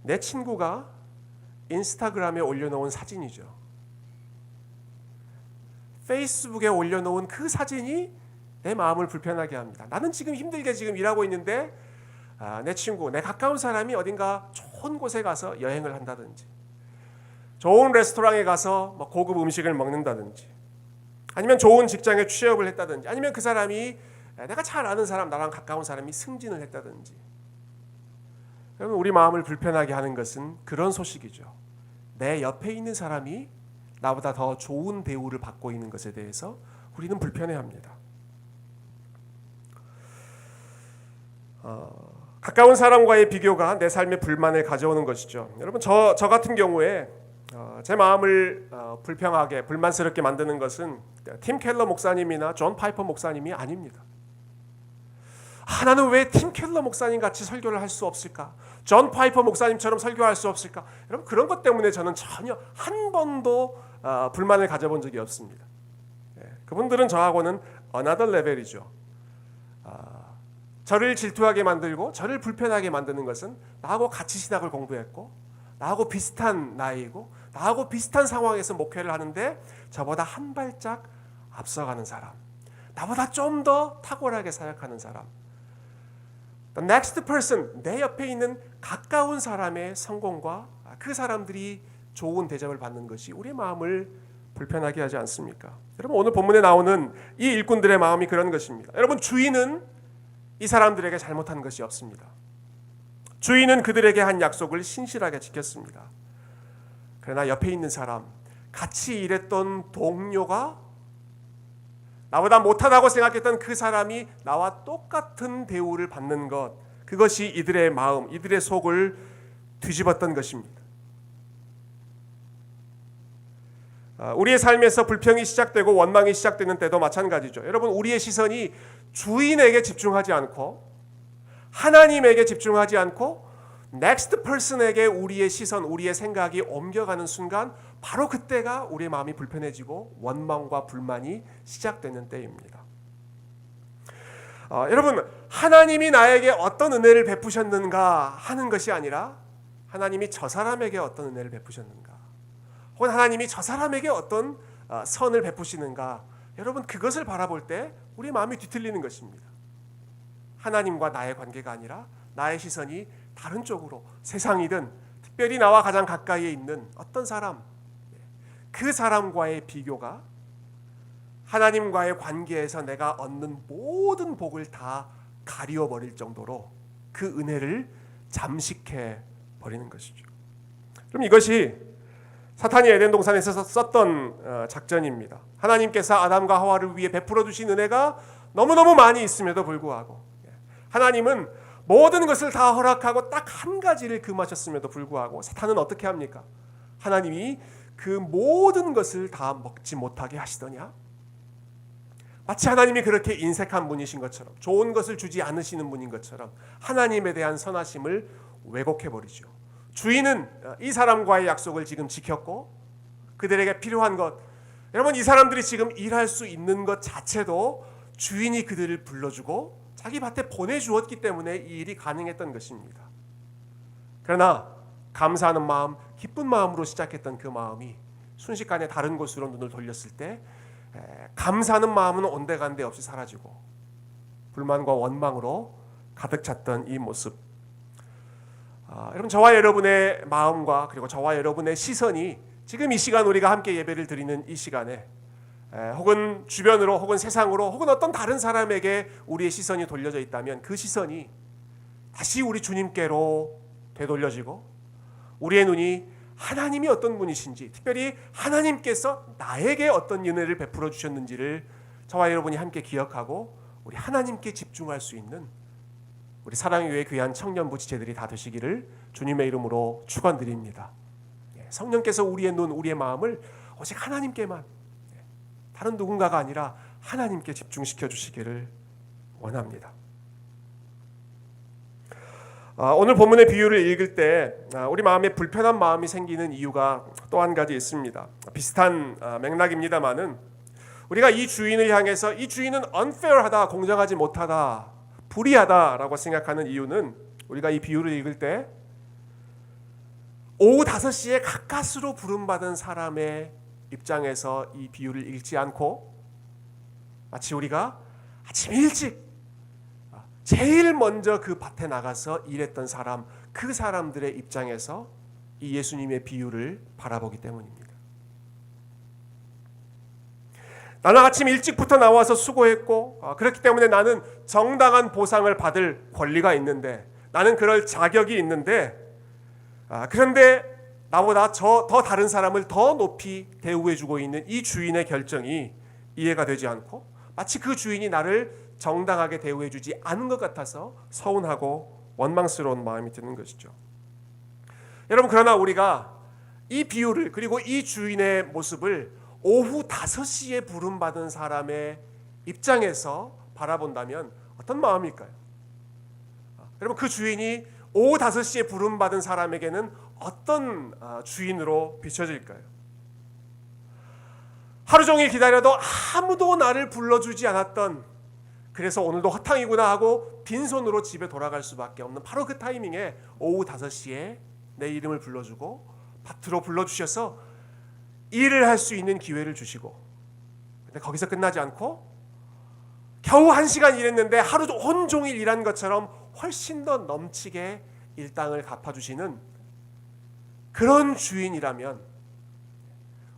내 친구가 인스타그램에 올려놓은 사진이죠. 페이스북에 올려놓은 그 사진이 내 마음을 불편하게 합니다. 나는 지금 힘들게 지금 일하고 있는데 내 친구, 내 가까운 사람이 어딘가 좋은 곳에 가서 여행을 한다든지, 좋은 레스토랑에 가서 고급 음식을 먹는다든지, 아니면 좋은 직장에 취업을 했다든지, 아니면 그 사람이 내가 잘 아는 사람, 나랑 가까운 사람이 승진을 했다든지. 여러분, 우리 마음을 불편하게 하는 것은 그런 소식이죠. 내 옆에 있는 사람이 나보다 더 좋은 대우를 받고 있는 것에 대해서 우리는 불편해합니다. 가까운 사람과의 비교가 내 삶에 불만을 가져오는 것이죠. 여러분, 저 같은 경우에 제 마음을 불평하게, 불만스럽게 만드는 것은 팀 켈러 목사님이나 존 파이퍼 목사님이 아닙니다. 나는 왜 팀 켈러 목사님 같이 설교를 할 수 없을까? 존 파이퍼 목사님처럼 설교할 수 없을까? 여러분, 그런 것 때문에 저는 전혀 한 번도 불만을 가져본 적이 없습니다. 그분들은 저하고는 another level이죠. 저를 질투하게 만들고 저를 불편하게 만드는 것은 나하고 같이 신학을 공부했고, 나하고 비슷한 나이고, 나하고 비슷한 상황에서 목회를 하는데 저보다 한 발짝 앞서가는 사람, 나보다 좀 더 탁월하게 사역하는 사람, The next person, 내 옆에 있는 가까운 사람의 성공과 그 사람들이 좋은 대접을 받는 것이 우리의 마음을 불편하게 하지 않습니까? 여러분, 오늘 본문에 나오는 이 일꾼들의 마음이 그런 것입니다. 여러분, 주인은 이 사람들에게 잘못한 것이 없습니다. 주인은 그들에게 한 약속을 신실하게 지켰습니다. 그러나 옆에 있는 사람, 같이 일했던 동료가, 나보다 못하다고 생각했던 그 사람이 나와 똑같은 대우를 받는 것, 그것이 이들의 마음, 이들의 속을 뒤집었던 것입니다. 우리의 삶에서 불평이 시작되고 원망이 시작되는 때도 마찬가지죠. 여러분, 우리의 시선이 주인에게 집중하지 않고, 하나님에게 집중하지 않고 next person에게 우리의 시선, 우리의 생각이 옮겨가는 순간, 바로 그때가 우리의 마음이 불편해지고 원망과 불만이 시작되는 때입니다. 여러분, 하나님이 나에게 어떤 은혜를 베푸셨는가 하는 것이 아니라 하나님이 저 사람에게 어떤 은혜를 베푸셨는가, 혹은 하나님이 저 사람에게 어떤 선을 베푸시는가, 여러분, 그것을 바라볼 때 우리 마음이 뒤틀리는 것입니다. 하나님과 나의 관계가 아니라 나의 시선이 다른 쪽으로, 세상이든 특별히 나와 가장 가까이에 있는 어떤 사람, 그 사람과의 비교가 하나님과의 관계에서 내가 얻는 모든 복을 다 가리워버릴 정도로 그 은혜를 잠식해 버리는 것이죠. 그럼 이것이 사탄이 에덴 동산에서 썼던 작전입니다. 하나님께서 아담과 하와를 위해 베풀어 주신 은혜가 너무너무 많이 있음에도 불구하고, 하나님은 모든 것을 다 허락하고 딱 한 가지를 금하셨음에도 불구하고 사탄은 어떻게 합니까? 하나님이 그 모든 것을 다 먹지 못하게 하시더냐? 마치 하나님이 그렇게 인색한 분이신 것처럼, 좋은 것을 주지 않으시는 분인 것처럼 하나님에 대한 선하심을 왜곡해버리죠. 주인은 이 사람과의 약속을 지금 지켰고, 그들에게 필요한 것, 여러분, 이 사람들이 지금 일할 수 있는 것 자체도 주인이 그들을 불러주고 자기 밭에 보내주었기 때문에 이 일이 가능했던 것입니다. 그러나 감사하는 마음, 기쁜 마음으로 시작했던 그 마음이 순식간에 다른 곳으로 눈을 돌렸을 때 감사하는 마음은 온데간데 없이 사라지고 불만과 원망으로 가득 찼던 이 모습. 여러분, 저와 여러분의 마음과 그리고 저와 여러분의 시선이 지금 이 시간 우리가 함께 예배를 드리는 이 시간에 혹은 주변으로 혹은 세상으로 혹은 어떤 다른 사람에게 우리의 시선이 돌려져 있다면 그 시선이 다시 우리 주님께로 되돌려지고 우리의 눈이 하나님이 어떤 분이신지, 특별히 하나님께서 나에게 어떤 은혜를 베풀어 주셨는지를 저와 여러분이 함께 기억하고 우리 하나님께 집중할 수 있는 우리 사랑의 교회 귀한 청년부 지체들이 다 되시기를 주님의 이름으로 축원드립니다. 성령께서 우리의 눈, 우리의 마음을 오직 하나님께만, 다른 누군가가 아니라 하나님께 집중시켜 주시기를 원합니다. 오늘 본문의 비유를 읽을 때 우리 마음에 불편한 마음이 생기는 이유가 또 한 가지 있습니다. 비슷한 맥락입니다만은 우리가 이 주인을 향해서 이 주인은 unfair하다, 공정하지 못하다, 불의하다라고 생각하는 이유는 우리가 이 비유를 읽을 때 오후 5시에 가까스로 부름받은 사람의 입장에서 이 비유를 읽지 않고 마치 우리가 아침 일찍 제일 먼저 그 밭에 나가서 일했던 사람, 그 사람들의 입장에서 이 예수님의 비유를 바라보기 때문입니다. 나는 아침 일찍부터 나와서 수고했고 그렇기 때문에 나는 정당한 보상을 받을 권리가 있는데, 나는 그럴 자격이 있는데, 그런데 나보다 더 다른 사람을 더 높이 대우해주고 있는 이 주인의 결정이 이해가 되지 않고 마치 그 주인이 나를 정당하게 대우해주지 않은 것 같아서 서운하고 원망스러운 마음이 드는 것이죠. 여러분, 그러나 우리가 이 비유를, 그리고 이 주인의 모습을 오후 5시에 부름받은 사람의 입장에서 바라본다면 어떤 마음일까요? 여러분, 그 주인이 오후 5시에 부름받은 사람에게는 어떤 주인으로 비춰질까요? 하루 종일 기다려도 아무도 나를 불러주지 않았던, 그래서 오늘도 허탕이구나 하고 빈손으로 집에 돌아갈 수밖에 없는 바로 그 타이밍에 오후 5시에 내 이름을 불러주고 밭으로 불러주셔서 일을 할 수 있는 기회를 주시고, 근데 거기서 끝나지 않고 겨우 1시간 일했는데 하루 온종일 일한 것처럼 훨씬 더 넘치게 일당을 갚아주시는 그런 주인이라면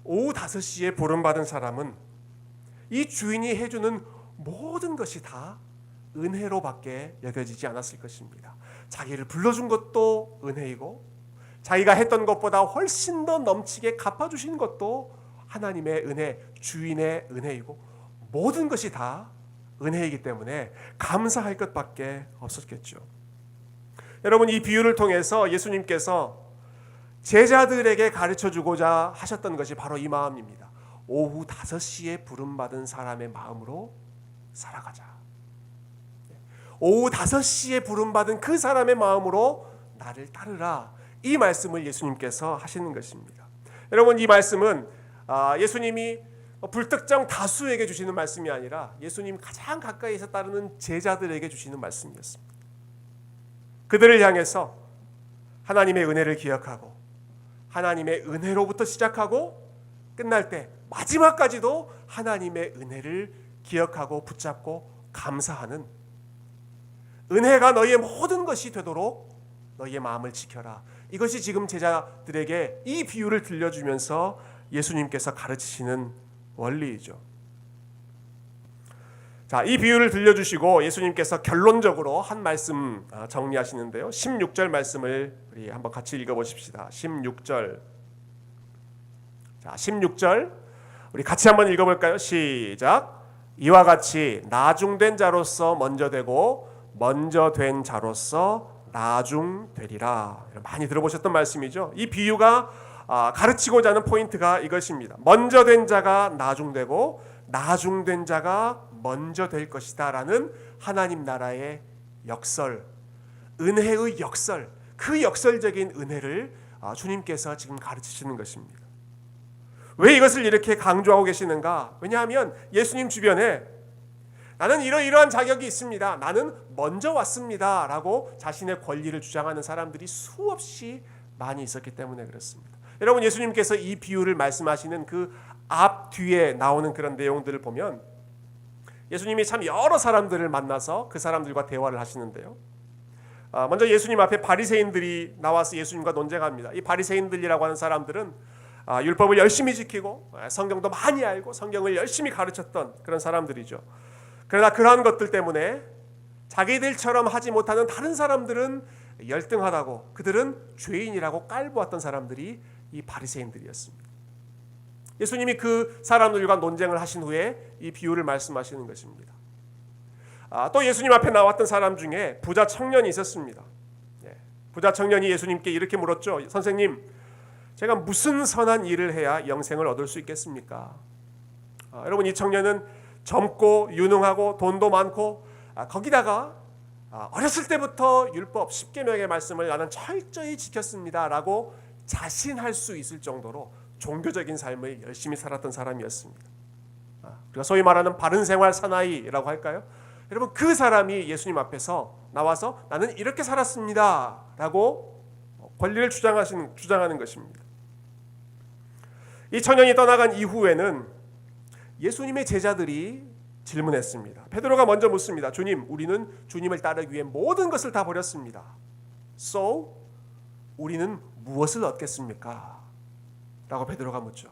오후 5시에 부름받은 사람은 이 주인이 해주는 모든 것이 다 은혜로밖에 여겨지지 않았을 것입니다. 자기를 불러준 것도 은혜이고 자기가 했던 것보다 훨씬 더 넘치게 갚아주신 것도 하나님의 은혜, 주인의 은혜이고 모든 것이 다 은혜이기 때문에 감사할 것밖에 없었겠죠. 여러분, 이 비유를 통해서 예수님께서 제자들에게 가르쳐주고자 하셨던 것이 바로 이 마음입니다. 오후 5시에 부름받은 사람의 마음으로 살아가자. 오후 5시에 부름받은 그 사람의 마음으로 나를 따르라. 이 말씀을 예수님께서 하시는 것입니다. 여러분, 이 말씀은 예수님이 불특정 다수에게 주시는 말씀이 아니라 예수님 가장 가까이에서 따르는 제자들에게 주시는 말씀이었습니다. 그들을 향해서 하나님의 은혜를 기억하고 하나님의 은혜로부터 시작하고 끝날 때 마지막까지도 하나님의 은혜를 기억하고 붙잡고 감사하는, 은혜가 너희의 모든 것이 되도록 너희의 마음을 지켜라. 이것이 지금 제자들에게 이 비유를 들려주면서 예수님께서 가르치시는 원리이죠. 자, 이 비유를 들려주시고 예수님께서 결론적으로 한 말씀 정리하시는데요. 16절 말씀을 우리 한번 같이 읽어보십시다. 16절. 자, 16절 우리 같이 한번 읽어볼까요? 시작. 이와 같이 나중된 자로서 먼저 되고 먼저 된 자로서 나중되리라. 많이 들어보셨던 말씀이죠. 이 비유가 가르치고자 하는 포인트가 이것입니다. 먼저 된 자가 나중되고 나중된 자가 먼저 될 것이다 라는 하나님 나라의 역설, 은혜의 역설, 그 역설적인 은혜를 주님께서 지금 가르치시는 것입니다. 왜 이것을 이렇게 강조하고 계시는가? 왜냐하면 예수님 주변에 나는 이러이러한 자격이 있습니다, 나는 먼저 왔습니다 라고 자신의 권리를 주장하는 사람들이 수없이 많이 있었기 때문에 그렇습니다. 여러분, 예수님께서 이 비유를 말씀하시는 그 앞 뒤에 나오는 그런 내용들을 보면 예수님이 참 여러 사람들을 만나서 그 사람들과 대화를 하시는데요. 먼저 예수님 앞에 바리새인들이 나와서 예수님과 논쟁합니다. 이 바리새인들이라고 하는 사람들은 율법을 열심히 지키고 성경도 많이 알고 성경을 열심히 가르쳤던 그런 사람들이죠. 그러나 그러한 것들 때문에 자기들처럼 하지 못하는 다른 사람들은 열등하다고, 그들은 죄인이라고 깔보았던 사람들이 이 바리새인들이었습니다. 예수님이 그 사람들과 논쟁을 하신 후에 이 비유를 말씀하시는 것입니다. 또 예수님 앞에 나왔던 사람 중에 부자 청년이 있었습니다. 부자 청년이 예수님께 이렇게 물었죠. 선생님, 제가 무슨 선한 일을 해야 영생을 얻을 수 있겠습니까? 여러분, 이 청년은 젊고 유능하고 돈도 많고 거기다가 어렸을 때부터 율법 10계명의 말씀을 나는 철저히 지켰습니다 라고 자신할 수 있을 정도로 종교적인 삶을 열심히 살았던 사람이었습니다. 우리가 소위 말하는 바른 생활 사나이라고 할까요? 여러분, 그 사람이 예수님 앞에서 나와서 나는 이렇게 살았습니다 라고 권리를 주장하는 것입니다. 이 청년이 떠나간 이후에는 예수님의 제자들이 질문했습니다. 베드로가 먼저 묻습니다. 주님, 우리는 주님을 따르기 위해 모든 것을 다 버렸습니다. So, 우리는 무엇을 얻겠습니까? 라고 베드로가 묻죠.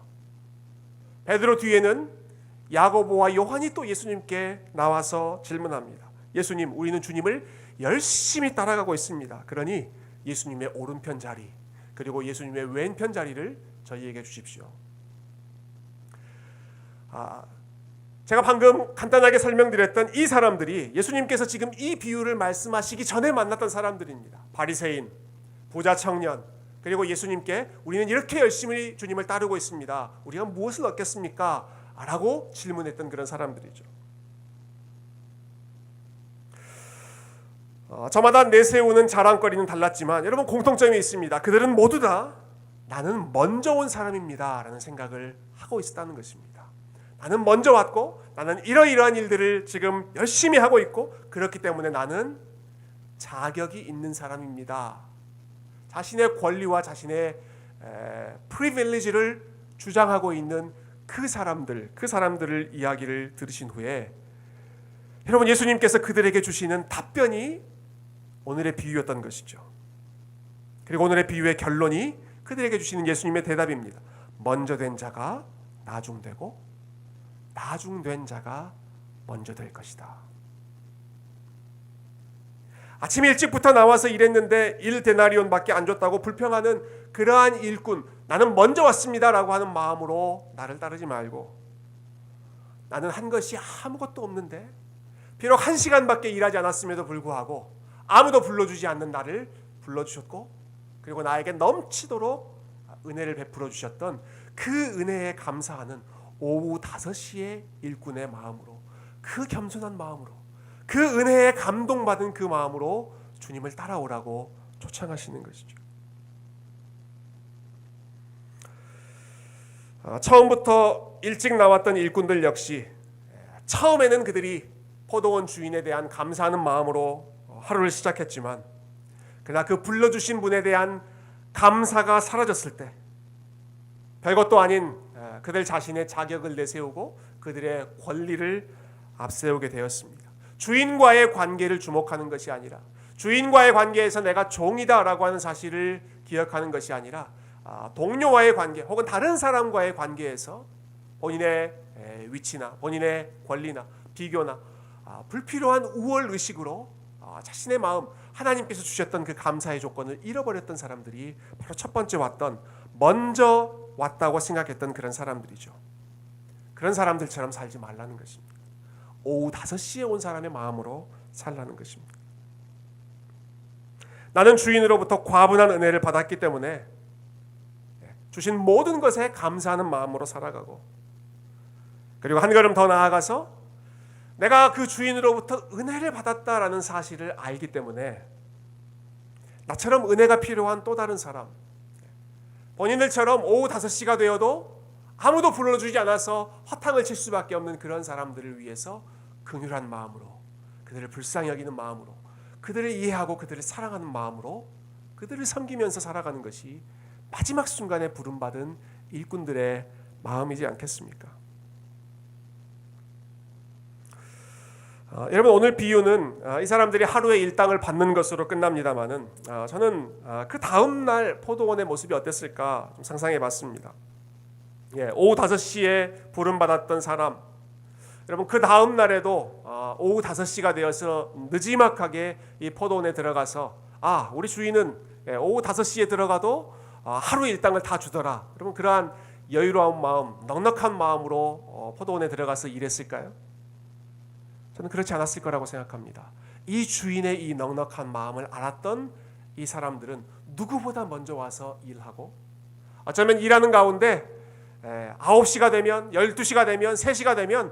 베드로 뒤에는 야고보와 요한이 또 예수님께 나와서 질문합니다. 예수님, 우리는 주님을 열심히 따라가고 있습니다. 그러니 예수님의 오른편 자리, 그리고 예수님의 왼편 자리를 저희에게 주십시오. 제가 방금 간단하게 설명드렸던 이 사람들이 예수님께서 지금 이 비유를 말씀하시기 전에 만났던 사람들입니다. 바리새인, 부자 청년, 그리고 예수님께 우리는 이렇게 열심히 주님을 따르고 있습니다. 우리가 무엇을 얻겠습니까? 라고 질문했던 그런 사람들이죠. 저마다 내세우는 자랑거리는 달랐지만 여러분, 공통점이 있습니다. 그들은 모두 다 나는 먼저 온 사람입니다 라는 생각을 하고 있었다는 것입니다. 나는 먼저 왔고 나는 이러이러한 일들을 지금 열심히 하고 있고 그렇기 때문에 나는 자격이 있는 사람입니다. 자신의 권리와 자신의 프리빌리지를 주장하고 있는 그 사람들을 이야기를 들으신 후에 여러분, 예수님께서 그들에게 주시는 답변이 오늘의 비유였던 것이죠. 그리고 오늘의 비유의 결론이 그들에게 주시는 예수님의 대답입니다. 먼저 된 자가 나중되고 나중된 자가 먼저 될 것이다. 아침 일찍부터 나와서 일했는데 1데나리온밖에 안 줬다고 불평하는 그러한 일꾼, 나는 먼저 왔습니다라고 하는 마음으로 나를 따르지 말고, 나는 한 것이 아무것도 없는데 비록 1시간밖에 일하지 않았음에도 불구하고 아무도 불러주지 않는 나를 불러주셨고, 그리고 나에게 넘치도록 은혜를 베풀어 주셨던 그 은혜에 감사하는 오후 5시의 일꾼의 마음으로, 그 겸손한 마음으로, 그 은혜에 감동받은 그 마음으로 주님을 따라오라고 초청하시는 것이죠. 처음부터 일찍 나왔던 일꾼들 역시 처음에는 그들이 포도원 주인에 대한 감사하는 마음으로 하루를 시작했지만, 그러나 그 불러주신 분에 대한 감사가 사라졌을 때 별것도 아닌 그들 자신의 자격을 내세우고 그들의 권리를 앞세우게 되었습니다. 주인과의 관계를 주목하는 것이 아니라, 주인과의 관계에서 내가 종이다라고 하는 사실을 기억하는 것이 아니라, 동료와의 관계 혹은 다른 사람과의 관계에서 본인의 위치나 본인의 권리나 비교나 불필요한 우월의식으로 자신의 마음, 하나님께서 주셨던 그 감사의 조건을 잃어버렸던 사람들이 바로 첫 번째 왔던, 먼저 왔다고 생각했던 그런 사람들이죠. 그런 사람들처럼 살지 말라는 것입니다. 오후 5시에 온 사람의 마음으로 살라는 것입니다. 나는 주인으로부터 과분한 은혜를 받았기 때문에 주신 모든 것에 감사하는 마음으로 살아가고, 그리고 한 걸음 더 나아가서 내가 그 주인으로부터 은혜를 받았다라는 사실을 알기 때문에 나처럼 은혜가 필요한 또 다른 사람, 본인들처럼 오후 5시가 되어도 아무도 불러주지 않아서 허탕을 칠 수밖에 없는 그런 사람들을 위해서 긍휼한 마음으로, 그들을 불쌍히 여기는 마음으로, 그들을 이해하고 그들을 사랑하는 마음으로 그들을 섬기면서 살아가는 것이 마지막 순간에 부름받은 일꾼들의 마음이지 않겠습니까? 여러분, 오늘 비유는 이 사람들이 하루의 일당을 받는 것으로 끝납니다만은 저는 그 다음 날 포도원의 모습이 어땠을까 좀 상상해 봤습니다. 오후 5시에 부름받았던 사람, 여러분 그 다음 날에도 오후 5시가 되어서 느지막하게 이 포도원에 들어가서 우리 주인은 오후 5시에 들어가도 하루 일당을 다 주더라. 여러분 그러한 여유로운 마음, 넉넉한 마음으로 포도원에 들어가서 일했을까요? 저는 그렇지 않았을 거라고 생각합니다. 이 주인의 이 넉넉한 마음을 알았던 이 사람들은 누구보다 먼저 와서 일하고, 어쩌면 일하는 가운데 9시가 되면 12시가 되면 3시가 되면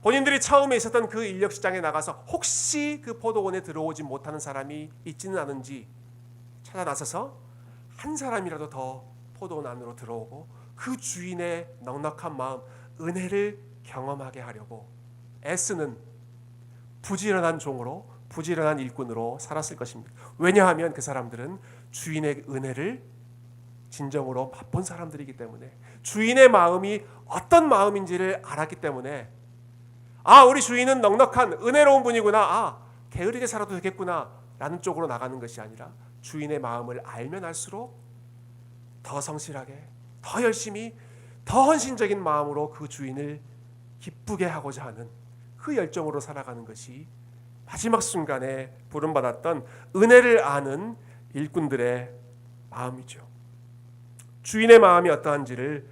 본인들이 처음에 있었던 그 인력시장에 나가서 혹시 그 포도원에 들어오지 못하는 사람이 있지는 않은지 찾아 나서서 한 사람이라도 더 포도원 안으로 들어오고 그 주인의 넉넉한 마음, 은혜를 경험하게 하려고 애쓰는 부지런한 종으로, 부지런한 일꾼으로 살았을 것입니다. 왜냐하면 그 사람들은 주인의 은혜를 진정으로 맛본 사람들이기 때문에, 주인의 마음이 어떤 마음인지를 알았기 때문에, 우리 주인은 넉넉한 은혜로운 분이구나, 게으르게 살아도 되겠구나 라는 쪽으로 나가는 것이 아니라 주인의 마음을 알면 알수록 더 성실하게, 더 열심히, 더 헌신적인 마음으로 그 주인을 기쁘게 하고자 하는 그 열정으로 살아가는 것이 마지막 순간에 부름받았던 은혜를 아는 일꾼들의 마음이죠. 주인의 마음이 어떠한지를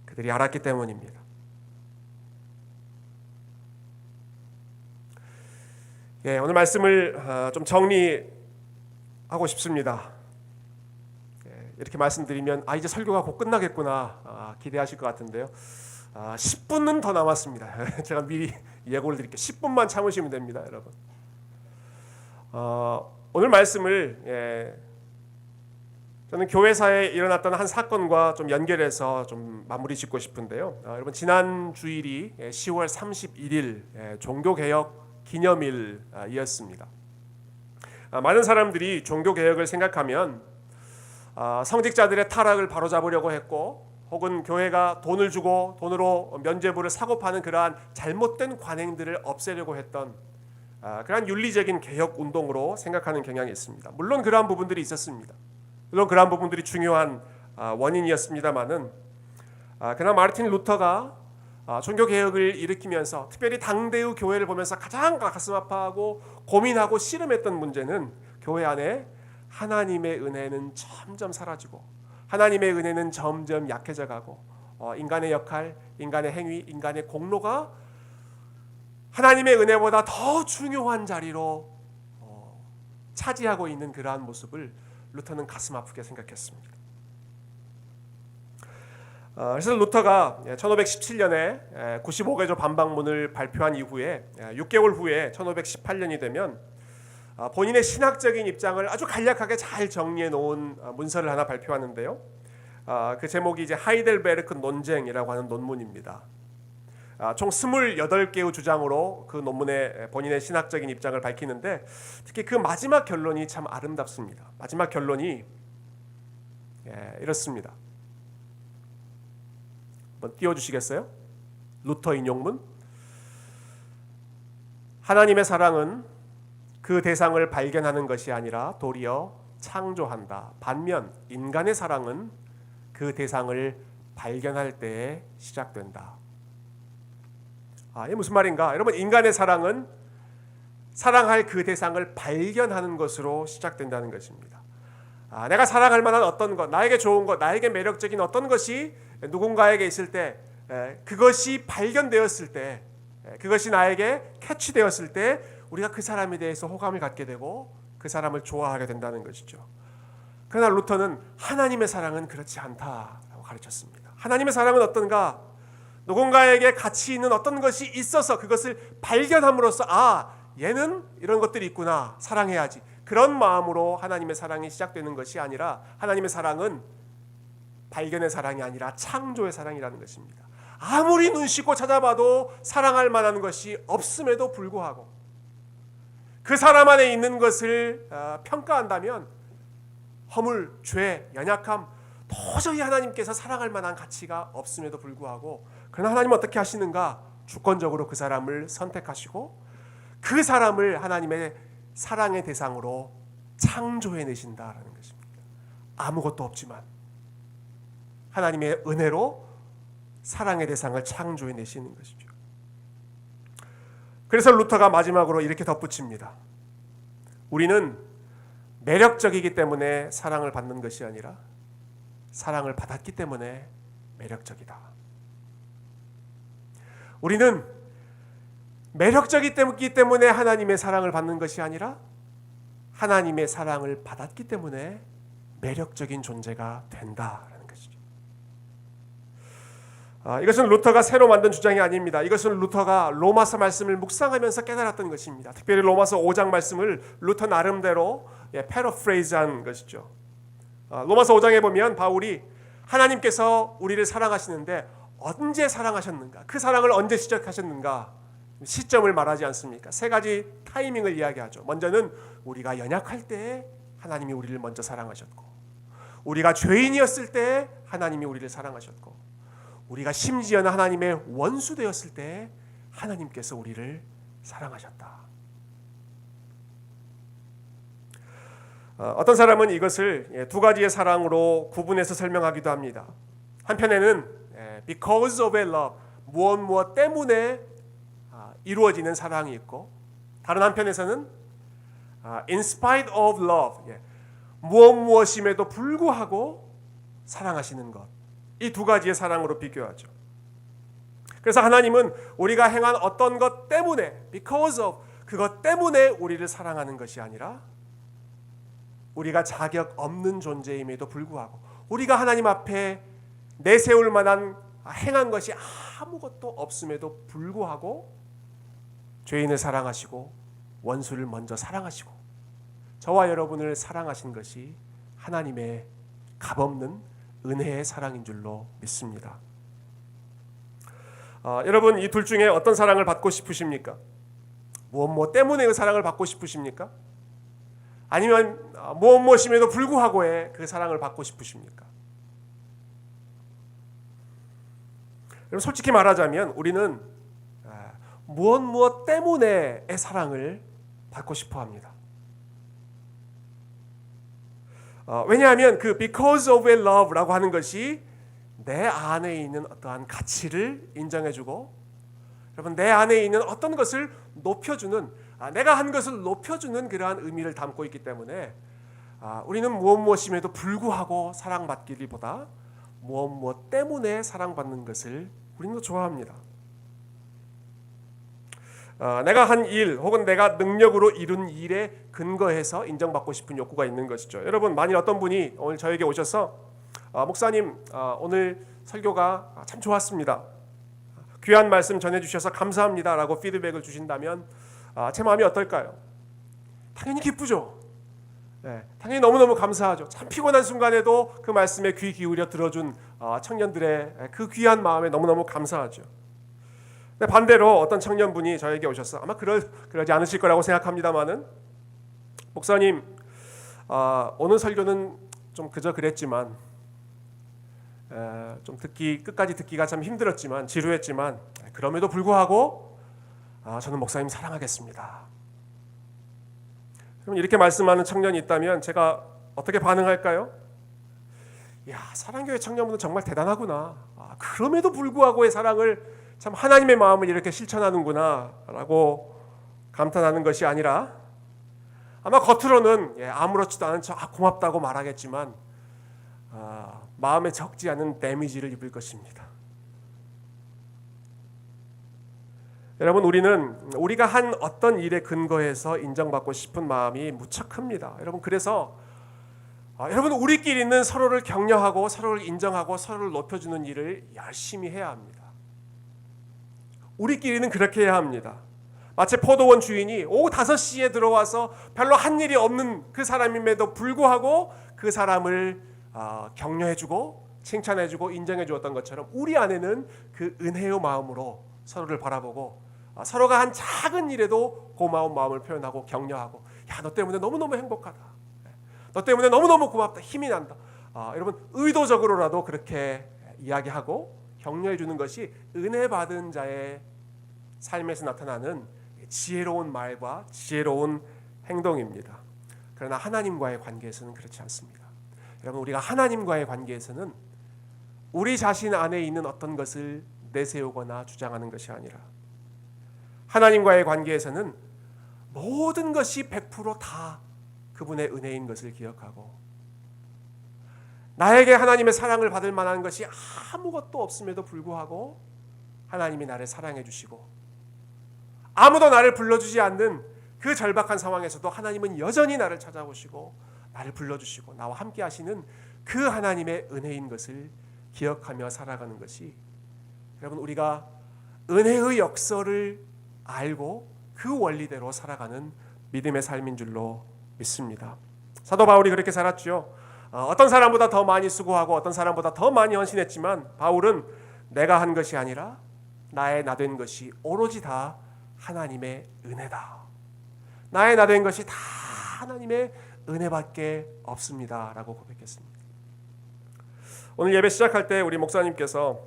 그들이 알았기 때문입니다. 오늘 말씀을 좀 정리하고 싶습니다. 이렇게 말씀드리면 이제 설교가 곧 끝나겠구나 기대하실 것 같은데요. 10분은 더 남았습니다. 제가 미리 예고를 드릴게요. 10분만 참으시면 됩니다, 여러분. 오늘 말씀을 저는 교회사에 일어났던 한 사건과 좀 연결해서 좀 마무리 짓고 싶은데요. 여러분 지난 주일이 10월 31일 종교개혁 기념일이었습니다. 많은 사람들이 종교개혁을 생각하면 성직자들의 타락을 바로잡으려고 했고, 혹은 교회가 돈을 주고 돈으로 면죄부를 사고 파는 그러한 잘못된 관행들을 없애려고 했던 그러한 윤리적인 개혁 운동으로 생각하는 경향이 있습니다. 물론 그러한 부분들이 있었습니다. 물론 그러한 부분들이 중요한 원인이었습니다만은, 그러나 마르틴 루터가 종교개혁을 일으키면서 특별히 당대의 교회를 보면서 가장 가슴 아파하고 고민하고 씨름했던 문제는 교회 안에 하나님의 은혜는 점점 사라지고 하나님의 은혜는 점점 약해져 가고 인간의 역할, 인간의 행위, 인간의 공로가 하나님의 은혜보다 더 중요한 자리로 차지하고 있는 그러한 모습을 루터는 가슴 아프게 생각했습니다. 그래서 루터가 1517년에 95개조 반박문을 발표한 이후에 6개월 후에 1518년이 되면 본인의 신학적인 입장을 아주 간략하게 잘 정리해 놓은 문서를 하나 발표하는데요. 그 제목이 이제 하이델베르크 논쟁이라고 하는 논문입니다. 총 28개의 주장으로 그 논문에 본인의 신학적인 입장을 밝히는데, 특히 그 마지막 결론이 참 아름답습니다. 마지막 결론이 이렇습니다. 한번 띄워주시겠어요? 루터 인용문. 하나님의 사랑은 그 대상을 발견하는 것이 아니라 도리어 창조한다. 반면 인간의 사랑은 그 대상을 발견할 때에 시작된다. 이게 무슨 말인가? 여러분, 인간의 사랑은 사랑할 그 대상을 발견하는 것으로 시작된다는 것입니다. 내가 사랑할 만한 어떤 것, 나에게 좋은 것, 나에게 매력적인 어떤 것이 누군가에게 있을 때, 그것이 발견되었을 때, 그것이 나에게 캐치되었을 때 우리가 그 사람에 대해서 호감을 갖게 되고 그 사람을 좋아하게 된다는 것이죠. 그러나 루터는 하나님의 사랑은 그렇지 않다라고 가르쳤습니다. 하나님의 사랑은 어떤가? 누군가에게 가치 있는 어떤 것이 있어서 그것을 발견함으로써 얘는 이런 것들이 있구나, 사랑해야지, 그런 마음으로 하나님의 사랑이 시작되는 것이 아니라, 하나님의 사랑은 발견의 사랑이 아니라 창조의 사랑이라는 것입니다. 아무리 눈 씻고 찾아봐도 사랑할 만한 것이 없음에도 불구하고 그 사람 안에 있는 것을 평가한다면 허물, 죄, 연약함, 도저히 하나님께서 사랑할 만한 가치가 없음에도 불구하고 그러나 하나님은 어떻게 하시는가? 주권적으로 그 사람을 선택하시고 그 사람을 하나님의 사랑의 대상으로 창조해내신다라는 것입니다. 아무것도 없지만 하나님의 은혜로 사랑의 대상을 창조해내시는 것이죠. 그래서 루터가 마지막으로 이렇게 덧붙입니다. 우리는 매력적이기 때문에 사랑을 받는 것이 아니라 사랑을 받았기 때문에 매력적이다. 우리는 매력적이기 때문에 하나님의 사랑을 받는 것이 아니라 하나님의 사랑을 받았기 때문에 매력적인 존재가 된다라는 것이죠. 이것은 루터가 새로 만든 주장이 아닙니다. 이것은 루터가 로마서 말씀을 묵상하면서 깨달았던 것입니다. 특별히 로마서 5장 말씀을 루터 나름대로 패러프레이즈한 것이죠. 로마서 5장에 보면 바울이 하나님께서 우리를 사랑하시는데 언제 사랑하셨는가? 그 사랑을 언제 시작하셨는가? 시점을 말하지 않습니까? 세 가지 타이밍을 이야기하죠. 먼저는 우리가 연약할 때 하나님이 우리를 먼저 사랑하셨고, 우리가 죄인이었을 때 하나님이 우리를 사랑하셨고, 우리가 심지어는 하나님의 원수 되었을 때 하나님께서 우리를 사랑하셨다. 어떤 사람은 이것을 두 가지의 사랑으로 구분해서 설명하기도 합니다. 한편에는 because of a love, 무엇 때문에 이루어지는 사랑이 있고, 다른 한편에서는 in spite of love, 무엇임에도 불구하고 사랑하시는 것, 이 두 가지의 사랑으로 비교하죠. 그래서 하나님은 우리가 행한 어떤 것 때문에, because of, 그것 때문에 우리를 사랑하는 것이 아니라 우리가 자격 없는 존재임에도 불구하고 우리가 하나님 앞에 내세울 만한 행한 것이 아무것도 없음에도 불구하고 죄인을 사랑하시고 원수를 먼저 사랑하시고 저와 여러분을 사랑하신 것이 하나님의 값없는 은혜의 사랑인 줄로 믿습니다. 여러분, 이 둘 중에 어떤 사랑을 받고 싶으십니까? 무엇 때문에 그 사랑을 받고 싶으십니까? 아니면 무엇임에도 불구하고의 그 사랑을 받고 싶으십니까? 여러분, 솔직히 말하자면 우리는 무엇 때문에의 사랑을 받고 싶어 합니다. 왜냐하면 그 because of a love라고 하는 것이 내 안에 있는 어떠한 가치를 인정해주고, 여러분, 내 안에 있는 어떤 것을 높여주는, 내가 한 것을 높여주는 그러한 의미를 담고 있기 때문에 우리는 무엇임에도 불구하고 사랑받기보다 무엇 때문에 사랑받는 것을 우리는 더 좋아합니다. 내가 한 일 혹은 내가 능력으로 이룬 일에 근거해서 인정받고 싶은 욕구가 있는 것이죠. 여러분, 만일 어떤 분이 오늘 저에게 오셔서 목사님, 오늘 설교가 참 좋았습니다, 귀한 말씀 전해주셔서 감사합니다 라고 피드백을 주신다면 제 마음이 어떨까요? 당연히 기쁘죠. 당연히 너무너무 감사하죠. 참 피곤한 순간에도 그 말씀에 귀 기울여 들어준 청년들의 그 귀한 마음에 너무너무 감사하죠. 근데 반대로 어떤 청년분이 저에게 오셔서 아마 그러지 않으실 거라고 생각합니다만은, 목사님, 오늘 설교는 좀 그저 그랬지만, 좀 끝까지 듣기가 참 힘들었지만, 지루했지만, 그럼에도 불구하고 저는 목사님 사랑하겠습니다. 그럼 이렇게 말씀하는 청년이 있다면 제가 어떻게 반응할까요? 야, 사랑교회 청년분은 정말 대단하구나. 그럼에도 불구하고의 사랑을, 참 하나님의 마음을 이렇게 실천하는구나 라고 감탄하는 것이 아니라, 아마 겉으로는 아무렇지도 않은 척 고맙다고 말하겠지만 마음에 적지 않은 데미지를 입을 것입니다. 여러분, 우리가 한 어떤 일에 근거해서 인정받고 싶은 마음이 무척 큽니다. 여러분, 그래서 여러분, 우리끼리는 서로를 격려하고 서로를 인정하고 서로를 높여주는 일을 열심히 해야 합니다. 우리끼리는 그렇게 해야 합니다. 마치 포도원 주인이 오후 5시에 들어와서 별로 한 일이 없는 그 사람임에도 불구하고 그 사람을 격려해주고 칭찬해주고 인정해주었던 것처럼, 우리 안에는 그 은혜의 마음으로 서로를 바라보고 서로가 한 작은 일에도 고마운 마음을 표현하고 격려하고, 야, 너 때문에 너무너무 행복하다, 너 때문에 너무너무 고맙다. 힘이 난다. 여러분 의도적으로라도 그렇게 이야기하고 격려해 주는 것이 은혜 받은 자의 삶에서 나타나는 지혜로운 말과 지혜로운 행동입니다. 그러나 하나님과의 관계에서는 그렇지 않습니다. 여러분 우리가 하나님과의 관계에서는 우리 자신 안에 있는 어떤 것을 내세우거나 주장하는 것이 아니라 하나님과의 관계에서는 모든 것이 100%다 그분의 은혜인 것을 기억하고 나에게 하나님의 사랑을 받을 만한 것이 아무것도 없음에도 불구하고 하나님이 나를 사랑해 주시고 아무도 나를 불러주지 않는 그 절박한 상황에서도 하나님은 여전히 나를 찾아오시고 나를 불러주시고 나와 함께 하시는 그 하나님의 은혜인 것을 기억하며 살아가는 것이 여러분 우리가 은혜의 역설을 알고 그 원리대로 살아가는 믿음의 삶인 줄로 믿습니다. 사도 바울이 그렇게 살았죠. 어떤 사람보다 더 많이 수고하고 어떤 사람보다 더 많이 헌신했지만 바울은 내가 한 것이 아니라 나의 나 된 것이 오로지 다 하나님의 은혜다. 나의 나 된 것이 다 하나님의 은혜밖에 없습니다 라고 고백했습니다. 오늘 예배 시작할 때 우리 목사님께서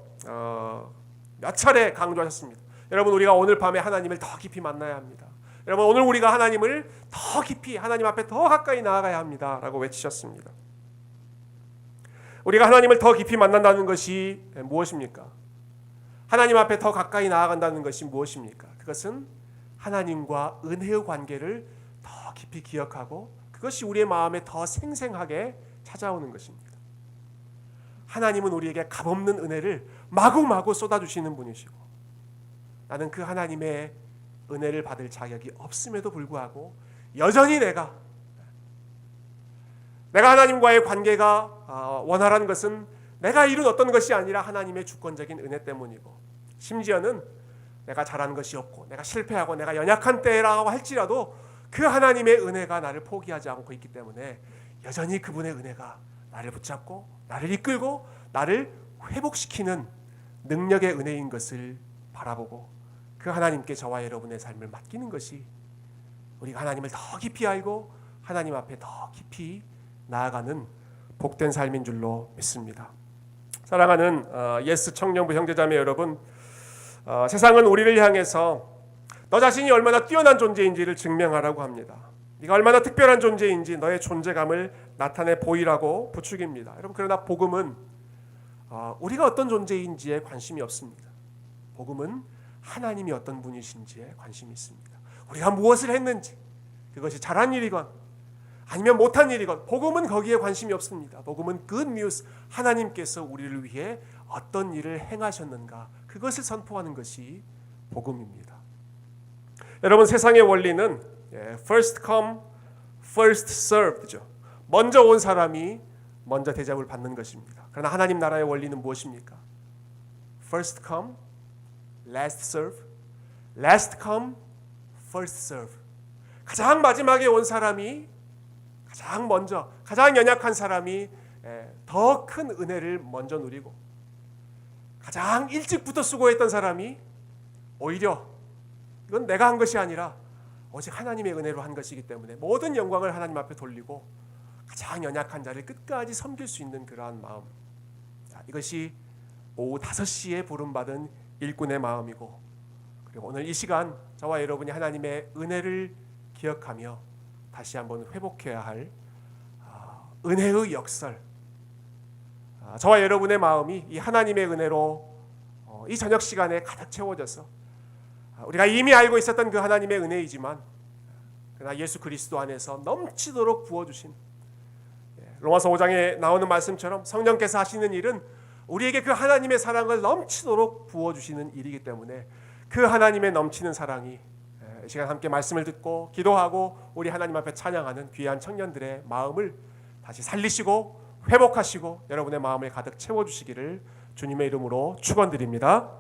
몇 차례 강조하셨습니다. 여러분 우리가 오늘 밤에 하나님을 더 깊이 만나야 합니다. 여러분 오늘 우리가 하나님을 더 깊이 하나님 앞에 더 가까이 나아가야 합니다 라고 외치셨습니다. 우리가 하나님을 더 깊이 만난다는 것이 무엇입니까? 하나님 앞에 더 가까이 나아간다는 것이 무엇입니까? 그것은 하나님과 은혜의 관계를 더 깊이 기억하고 그것이 우리의 마음에 더 생생하게 찾아오는 것입니다. 하나님은 우리에게 값없는 은혜를 마구마구 쏟아주시는 분이시고 나는 그 하나님의 은혜를 받을 자격이 없음에도 불구하고 여전히 내가 하나님과의 관계가 원활한 것은 내가 이룬 어떤 것이 아니라 하나님의 주권적인 은혜 때문이고 심지어는 내가 잘한 것이 없고 내가 실패하고 내가 연약한 때라고 할지라도 그 하나님의 은혜가 나를 포기하지 않고 있기 때문에 여전히 그분의 은혜가 나를 붙잡고 나를 이끌고 나를 회복시키는 능력의 은혜인 것을 바라보고 그 하나님께 저와 여러분의 삶을 맡기는 것이 우리가 하나님을 더 깊이 알고 하나님 앞에 더 깊이 나아가는 복된 삶인 줄로 믿습니다. 사랑하는 예스 청년부 형제자매 여러분, 세상은 우리를 향해서 너 자신이 얼마나 뛰어난 존재인지를 증명하라고 합니다. 네가 얼마나 특별한 존재인지 너의 존재감을 나타내 보이라고 부추깁니다. 여러분 그러나 복음은 우리가 어떤 존재인지에 관심이 없습니다. 복음은 하나님이 어떤 분이신지에 관심이 있습니다. 우리가 무엇을 했는지 그것이 잘한 일이건 아니면 못한 일이건 복음은 거기에 관심이 없습니다. 복음은 good news, 하나님께서 우리를 위해 어떤 일을 행하셨는가 그것을 선포하는 것이 복음입니다. 여러분 세상의 원리는 first come, first served죠. 먼저 온 사람이 먼저 대접을 받는 것입니다. 그러나 하나님 나라의 원리는 무엇입니까? first come, last serve, last come, first serve. 가장 마지막에 온 사람이 가장 먼저, 가장 연약한 사람이 더 큰 은혜를 먼저 누리고 가장 일찍부터 수고했던 사람이 오히려 이건 내가 한 것이 아니라 오직 하나님의 은혜로 한 것이기 때문에 모든 영광을 하나님 앞에 돌리고 가장 연약한 자를 끝까지 섬길 수 있는 그러한 마음. 이것이 오후 5시에 부름받은 일꾼의 마음이고 그리고 오늘 이 시간 저와 여러분이 하나님의 은혜를 기억하며 다시 한번 회복해야 할 은혜의 역설. 저와 여러분의 마음이 이 하나님의 은혜로 이 저녁 시간에 가득 채워져서 우리가 이미 알고 있었던 그 하나님의 은혜이지만 그러나 예수 그리스도 안에서 넘치도록 부어주신 로마서 5장에 나오는 말씀처럼 성령께서 하시는 일은 우리에게 그 하나님의 사랑을 넘치도록 부어주시는 일이기 때문에 그 하나님의 넘치는 사랑이 이 시간 함께 말씀을 듣고 기도하고 우리 하나님 앞에 찬양하는 귀한 청년들의 마음을 다시 살리시고 회복하시고 여러분의 마음을 가득 채워주시기를 주님의 이름으로 축원드립니다.